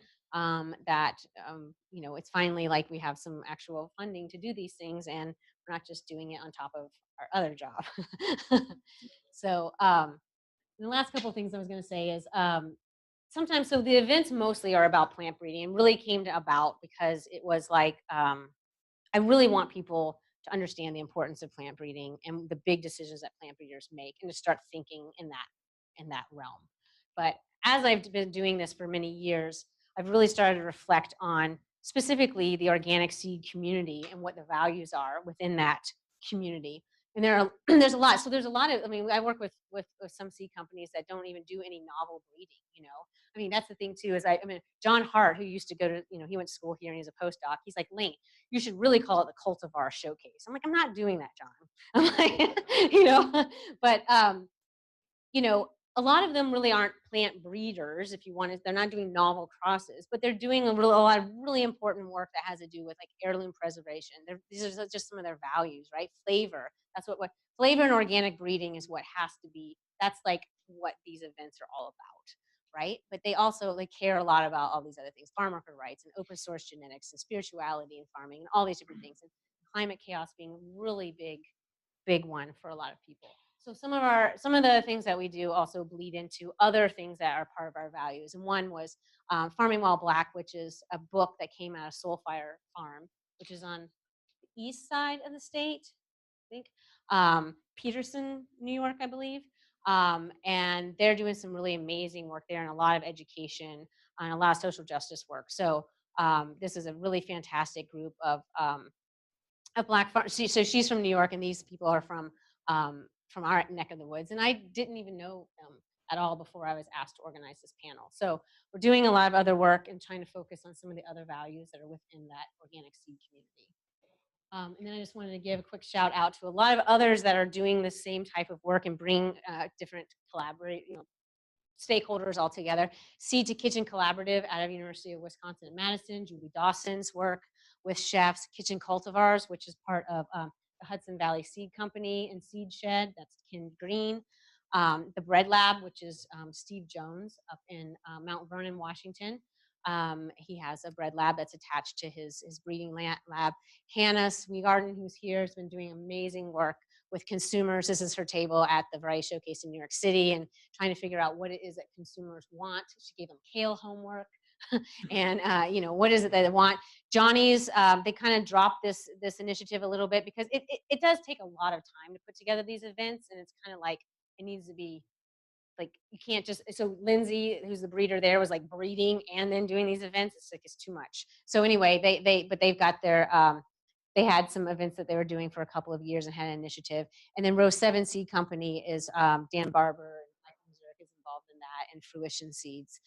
it's finally like we have some actual funding to do these things, and we're not just doing it on top of our other job. So the last couple of things I was going to say is sometimes, so the events mostly are about plant breeding, and really came about because it was like, I really want people to understand the importance of plant breeding and the big decisions that plant breeders make, and to start thinking in that realm. But as I've been doing this for many years, I've really started to reflect on specifically the organic seed community and what the values are within that community. And there's a lot. So there's a lot of, I work with some seed companies that don't even do any novel breeding. That's the thing too, is John Hart, who used to go to, he went to school here and he's a postdoc. He's like, Lane, you should really call it the cultivar showcase. I'm like, I'm not doing that, John. I'm like, but a lot of them really aren't plant breeders, if you want to. They're not doing novel crosses, but they're doing a lot of really important work that has to do with like heirloom preservation. These are just some of their values, right? Flavor. That's what flavor and organic breeding is, what has to be. That's like what these events are all about, right? But they also care a lot about all these other things, farm worker rights and open source genetics and spirituality in farming and all these different things. And climate chaos being a really big one for a lot of people. So some of the things that we do also bleed into other things that are part of our values. And one was Farming While Black, which is a book that came out of Soulfire Farm, which is on the east side of the state, I think, Peterson, New York, I believe. And they're doing some really amazing work there, and a lot of education and a lot of social justice work. So this is a really fantastic group of Black farm. So she's from New York, and these people are from our neck of the woods. And I didn't even know them at all before I was asked to organize this panel. So we're doing a lot of other work and trying to focus on some of the other values that are within that organic seed community. And then I just wanted to give a quick shout out to a lot of others that are doing the same type of work and bring different stakeholders all together. Seed to Kitchen Collaborative out of University of Wisconsin at Madison, Julie Dawson's work with chefs, Kitchen Cultivars, which is part of the Hudson Valley Seed Company and Seed Shed, that's Ken Green. The Bread Lab, which is Steve Jones up in Mount Vernon, Washington. He has a bread lab that's attached to his breeding lab. Hannah Sweegarden, who's here, has been doing amazing work with consumers. This is her table at the Variety Showcase in New York City, and trying to figure out what it is that consumers want. She gave them kale homework. And what is it that they want? Johnny's, they kind of dropped this initiative a little bit because it does take a lot of time to put together these events, and it's kind of like it needs to be like, you can't just, so Lindsay, who's the breeder there, was like breeding and then doing these events. It's too much. So anyway, but they've got their they had some events that they were doing for a couple of years and had an initiative. And then Row 7 Seed Company is Dan Barber and Michael Zurich is involved in that, and Fruition Seeds,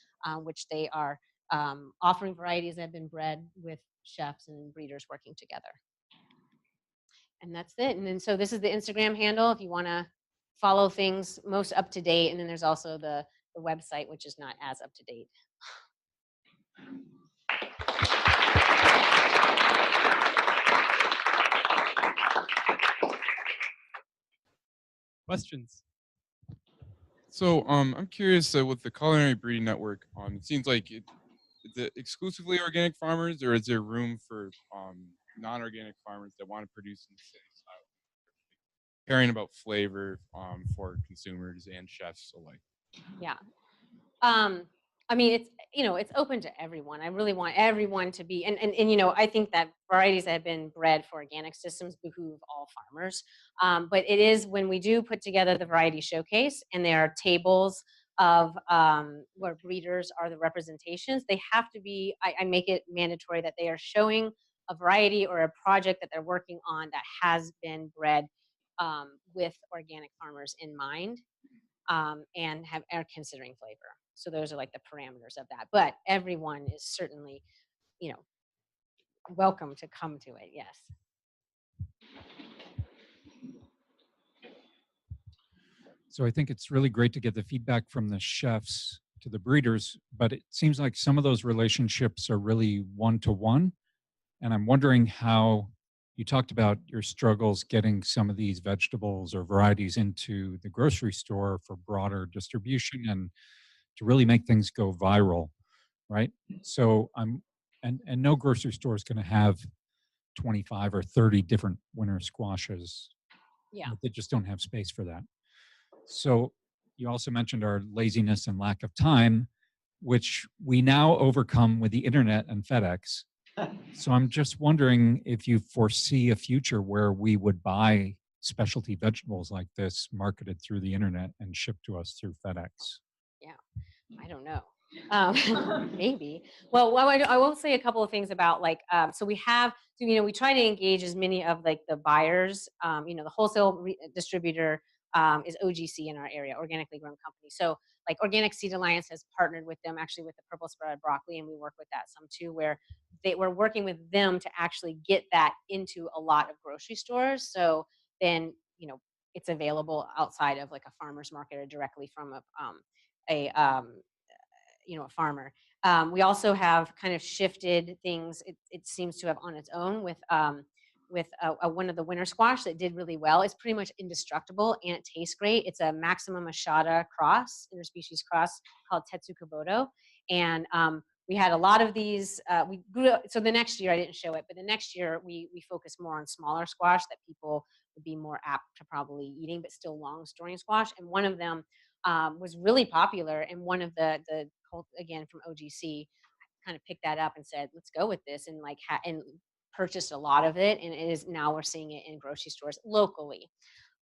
which they are offering varieties that have been bred with chefs and breeders working together. And that's it. And then so this is the Instagram handle if you want to follow things most up to date. And then there's also the website, which is not as up to date. Questions? So, I'm curious with the Culinary Breeding Network. It seems like is it exclusively organic farmers, or is there room for non-organic farmers that want to produce in the same style, caring about flavor for consumers and chefs alike? Yeah. Um, I mean, it's it's open to everyone. I really want everyone to be, and I think that varieties that have been bred for organic systems behoove all farmers. But it is when we do put together the variety showcase, and there are tables of where breeders are the representations. They have to be. I make it mandatory that they are showing a variety or a project that they're working on that has been bred with organic farmers in mind, and are considering flavor. So those are like the parameters of that. But everyone is certainly, you know, welcome to come to it. Yes. So I think it's really great to get the feedback from the chefs to the breeders, but it seems like some of those relationships are really one to one. And I'm wondering how you talked about your struggles getting some of these vegetables or varieties into the grocery store for broader distribution and to really make things go viral, right? So and no grocery store is going to have 25 or 30 different winter squashes. Yeah. They just don't have space for that. So you also mentioned our laziness and lack of time, which we now overcome with the internet and FedEx. So I'm just wondering if you foresee a future where we would buy specialty vegetables like this marketed through the internet and shipped to us through FedEx. Yeah. I don't know. Maybe. Well, I will say a couple of things about like, so we have, so, we try to engage as many of like the buyers, the wholesale distributor is OGC in our area, organically grown company. So like Organic Seed Alliance has partnered with them actually with the purple sprout broccoli, and we work with that some too, where we're working with them to actually get that into a lot of grocery stores. So then, it's available outside of like a farmer's market or directly from a a farmer. We also have kind of shifted things. It seems to have on its own with one of the winter squash that did really well. It's pretty much indestructible and it tastes great. It's a Maxima Machada cross, interspecies cross called Tetsu Kaboto, and we had a lot of these. We grew up. So the next year I didn't show it, but the next year we focused more on smaller squash that people would be more apt to probably eating, but still long storing squash. And one of them was really popular, and one of the again from OGC kind of picked that up and said, "Let's go with this," and and purchased a lot of it, and it is now we're seeing it in grocery stores locally.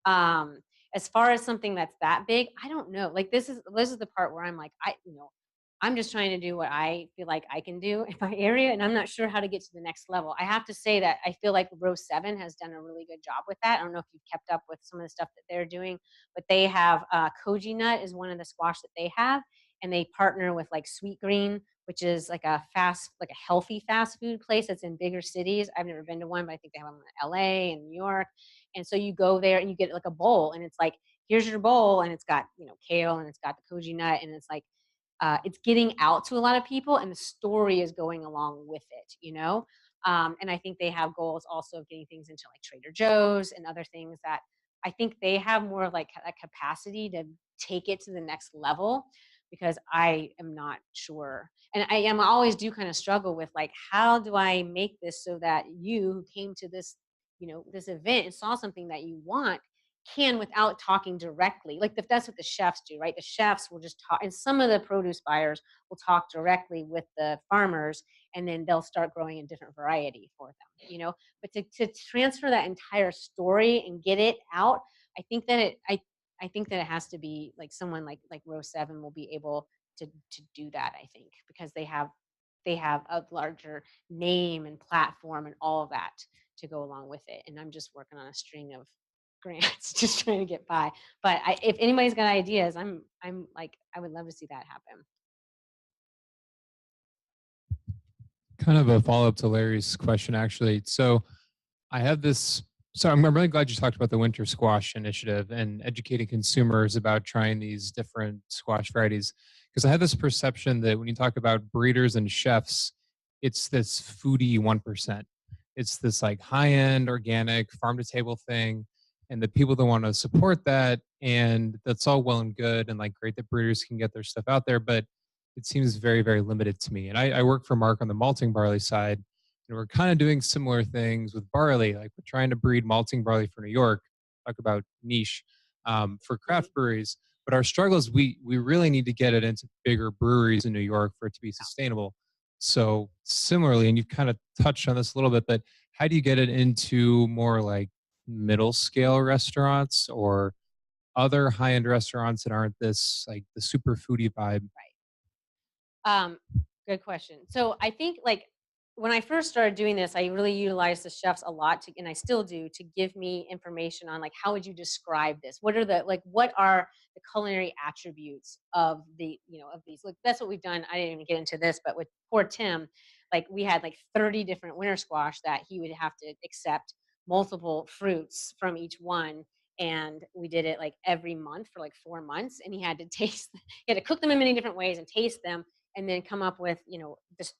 Um, as far as something that's that big, I don't know. Like this is the part where I'm like, I'm just trying to do what I feel like I can do in my area, and I'm not sure how to get to the next level. I have to say that I feel like Row 7 has done a really good job with that. I don't know if you've kept up with some of the stuff that they're doing, but they have Koji Nut is one of the squash that they have, and they partner with like Sweet Green, which is like like a healthy fast food place that's in bigger cities. I've never been to one, but I think they have them in LA and New York. And so you go there and you get like a bowl, and it's like, here's your bowl, and it's got kale, and it's got the Koji Nut, and it's like it's getting out to a lot of people, and the story is going along with it. And I think they have goals also of getting things into like Trader Joe's and other things that I think they have more of like a capacity to take it to the next level, because I am not sure. And I always do kind of struggle with like, how do I make this so that you who came to this event and saw something that you want can, without talking directly, like if that's what the chefs do, right? The chefs will just talk, and some of the produce buyers will talk directly with the farmers, and then they'll start growing a different variety for them. But to transfer that entire story and get it out, I think that I think that it has to be like someone like Row 7 will be able to do that, I think, because they have a larger name and platform and all of that to go along with it. And I'm just working on a string of grants, just trying to get by. But if anybody's got ideas, I'm like, I would love to see that happen. Kind of a follow-up to Larry's question, actually. So I have this. So I'm really glad you talked about the winter squash initiative and educating consumers about trying these different squash varieties. Because I had this perception that when you talk about breeders and chefs, it's this foodie 1%. It's this like high-end organic farm to table thing. And the people that want to support that, and that's all well and good, and like great that breeders can get their stuff out there, but it seems very, very limited to me. And I work for Mark on the malting barley side, and we're kind of doing similar things with barley. Like we're trying to breed malting barley for New York, talk about niche, for craft breweries. But our struggle is we really need to get it into bigger breweries in New York for it to be sustainable. So similarly, and you've kind of touched on this a little bit, but how do you get it into more like middle scale restaurants or other high end restaurants that aren't this like the super foodie vibe? Good question. So I think like when I first started doing this, I really utilized the chefs a lot to, and I still do, to give me information on like, how would you describe this? What are what are the culinary attributes of of these? Like that's what we've done. I didn't even get into this, but with poor Tim, like we had like 30 different winter squash that he would have to accept multiple fruits from each one. And we did it like every month for like 4 months, and he had to he had to cook them in many different ways and taste them, and then come up with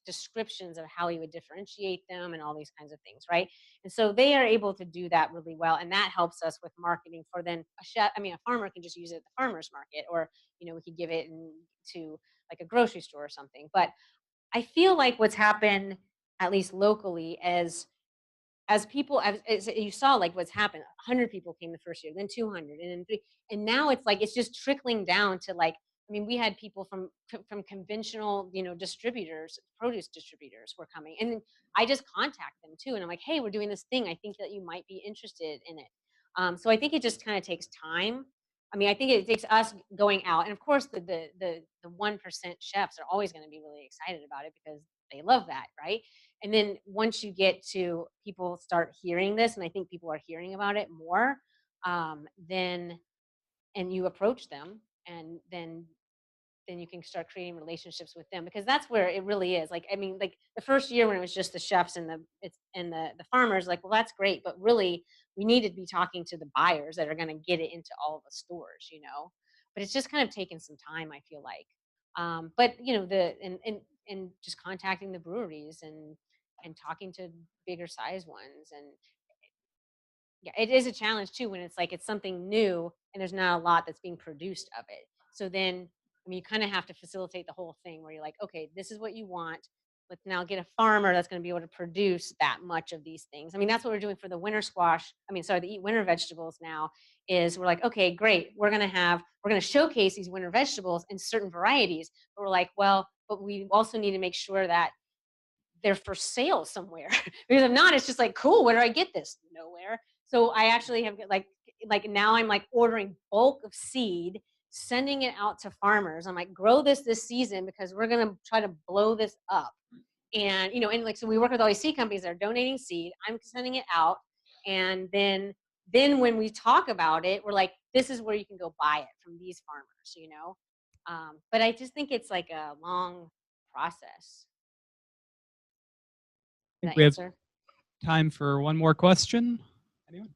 descriptions of how he would differentiate them and all these kinds of things, right? And so they are able to do that really well, and that helps us with marketing for then a farmer can just use it at the farmer's market, or we could give it to like a grocery store or something. But I feel like what's happened, at least locally, as people, as you saw, like what's happened, 100 people came the first year, then 200, and then 3, and now it's like it's just trickling down to like, I mean, we had people from conventional, distributors, produce distributors were coming, and then I just contact them too, and I'm like, hey, we're doing this thing. I think that you might be interested in it. So I think it just kind of takes time. I mean, I think it takes us going out, and of course, the 1% chefs are always going to be really excited about it because they love that, right? And then once you get to people start hearing this, and I think people are hearing about it more, then and you approach them, and then you can start creating relationships with them, because that's where it really is. Like, I mean, like the first year when it was just the chefs and the farmers, like, well, that's great, but really we need to be talking to the buyers that are going to get it into all the stores. But it's just kind of taken some time, I feel like. But and just contacting the breweries and talking to bigger size ones. And yeah, it is a challenge too when it's like it's something new and there's not a lot that's being produced of it. So then, I mean, you kind of have to facilitate the whole thing where you're like, okay, this is what you want. Let's now get a farmer that's going to be able to produce that much of these things. I mean, that's what we're doing for the winter squash. I mean, sorry, the eat winter vegetables now is we're like, okay, great. We're going to showcase these winter vegetables in certain varieties. But we're like, well, but we also need to make sure that they're for sale somewhere. Because if not, it's just like, cool, where do I get this? Nowhere. So I actually have like now I'm like ordering bulk of seed, sending it out to farmers. I'm like, grow this season because we're going to try to blow this up. And, and like, so we work with all these seed companies that are donating seed. I'm sending it out. And then when we talk about it, we're like, this is where you can go buy it from these farmers. But I just think it's like a long process. I think That we have answer? time for one more question. Anyone?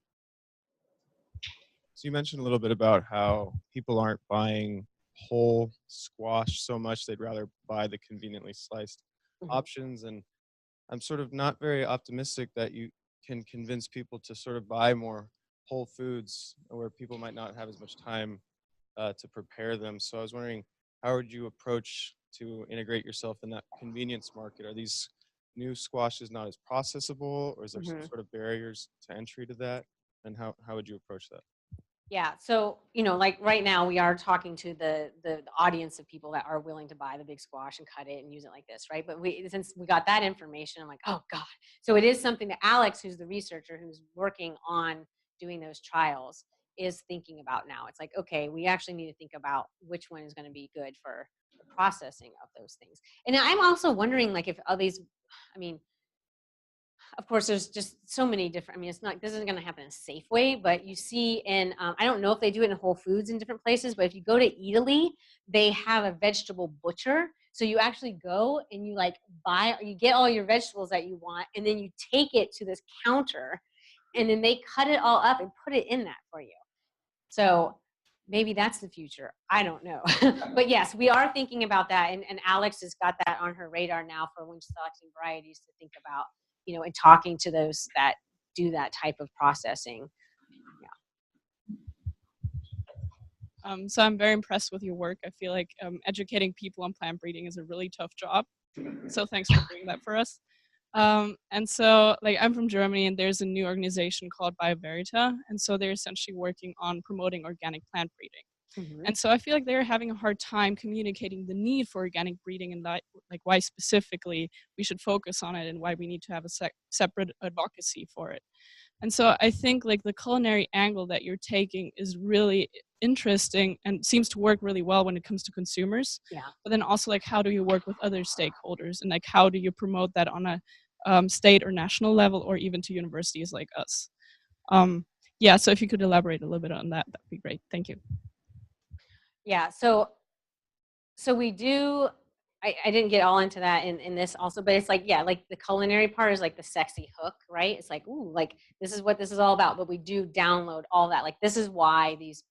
So you mentioned a little bit about how people aren't buying whole squash so much. They'd rather buy the conveniently sliced options. And I'm sort of not very optimistic that you can convince people to sort of buy more whole foods where people might not have as much time to prepare them. So I was wondering, how would you approach to integrate yourself in that convenience market? Are these new squashes not as processable, or is there some sort of barriers to entry to that? And how would you approach that? Yeah. So, like right now we are talking to the audience of people that are willing to buy the big squash and cut it and use it like this, right? But since we got that information, I'm like, oh God. So it is something that Alex, who's the researcher who's working on doing those trials, is thinking about now. It's like, okay, we actually need to think about which one is going to be good for the processing of those things. And I'm also wondering, like, if all these, I mean, of course, there's just so many different, I mean, this isn't going to happen in a safe way, but you see in, I don't know if they do it in Whole Foods in different places, but if you go to Italy, they have a vegetable butcher. So you actually go and you like you get all your vegetables that you want, and then you take it to this counter, and then they cut it all up and put it in that for you. So maybe that's the future. I don't know. But yes, we are thinking about that. And Alex has got that on her radar now for when selecting varieties to think about, and talking to those that do that type of processing. So I'm very impressed with your work. I feel like educating people on plant breeding is a really tough job. So thanks for doing that for us. And so like I'm from Germany, and there's a new organization called varieties. And so they're essentially working on promoting organic plant breeding. Mm-hmm. And so I feel like they're having a hard time communicating the need for organic breeding, and like why specifically we should focus on it, and why we need to have a separate advocacy for it. And so I think like the culinary angle that you're taking is really interesting and seems to work really well when it comes to consumers. Yeah. But then also like how do you work with other stakeholders, and like how do you promote that on a state or national level, or even to universities like us? Yeah, so if you could elaborate a little bit on that, that'd be great. Thank you. Yeah, so we do, I didn't get all into that in this also, but it's like, yeah, like the culinary part is like the sexy hook, right? It's like, ooh, like this is what this is all about, but we do download all that. Like this is why this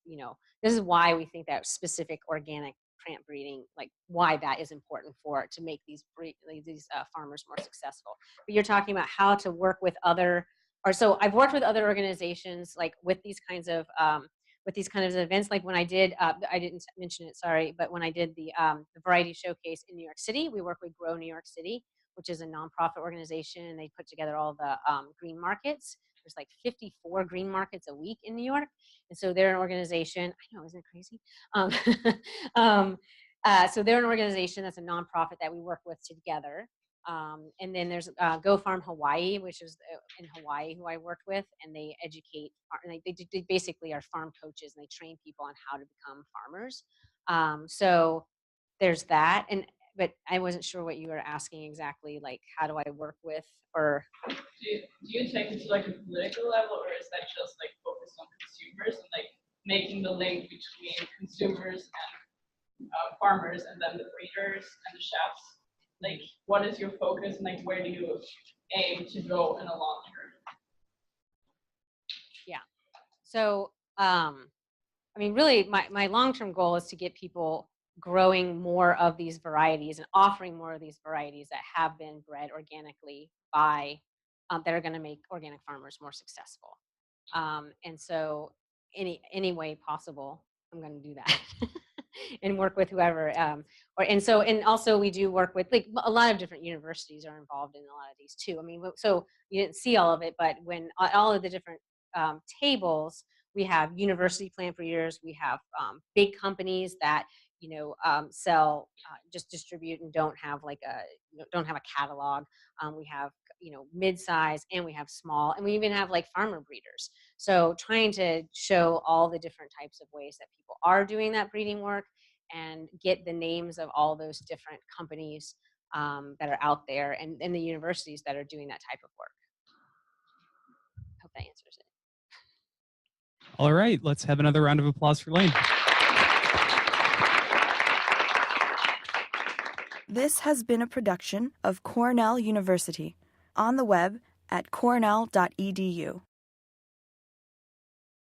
is why we think that specific organic plant breeding, like why that is important to make these farmers more successful. But you're talking about how to work with so I've worked with other organizations like with these kinds of events, like when I did, I didn't mention it, sorry, but when I did the variety showcase in New York City, we work with Grow New York City, which is a nonprofit organization, and they put together all the green markets. There's like 54 green markets a week in New York, and so they're an organization. I know, isn't it crazy? So they're an organization that's a nonprofit that we work with together. And then there's Go Farm Hawaii, which is in Hawaii, who I worked with, and they educate, and they basically are farm coaches, and they train people on how to become farmers. So there's that, but I wasn't sure what you were asking exactly, like how do I work with, or do you take it to like a political level, or is that just like focused on consumers and like making the link between consumers and farmers, and then the breeders and the chefs? Like, what is your focus, and like, where do you aim to go in a long term? Yeah. So, I mean, really, my long-term goal is to get people growing more of these varieties and offering more of these varieties that have been bred organically by, that are going to make organic farmers more successful. And so, any way possible, I'm going to do that. And work with whoever, and also we do work with, like, a lot of different universities are involved in a lot of these too. I mean, so you didn't see all of it, but when all of the different tables, we have university plant breeders, we have big companies that sell, just distribute and don't have like don't have a catalog. We have mid-size, and we have small, and we even have like farmer breeders. So trying to show all the different types of ways that people are doing that breeding work, and get the names of all those different companies that are out there, and the universities that are doing that type of work. Hope that answers it. All right, let's have another round of applause for Lane. This has been a production of Cornell University, on the web at cornell.edu.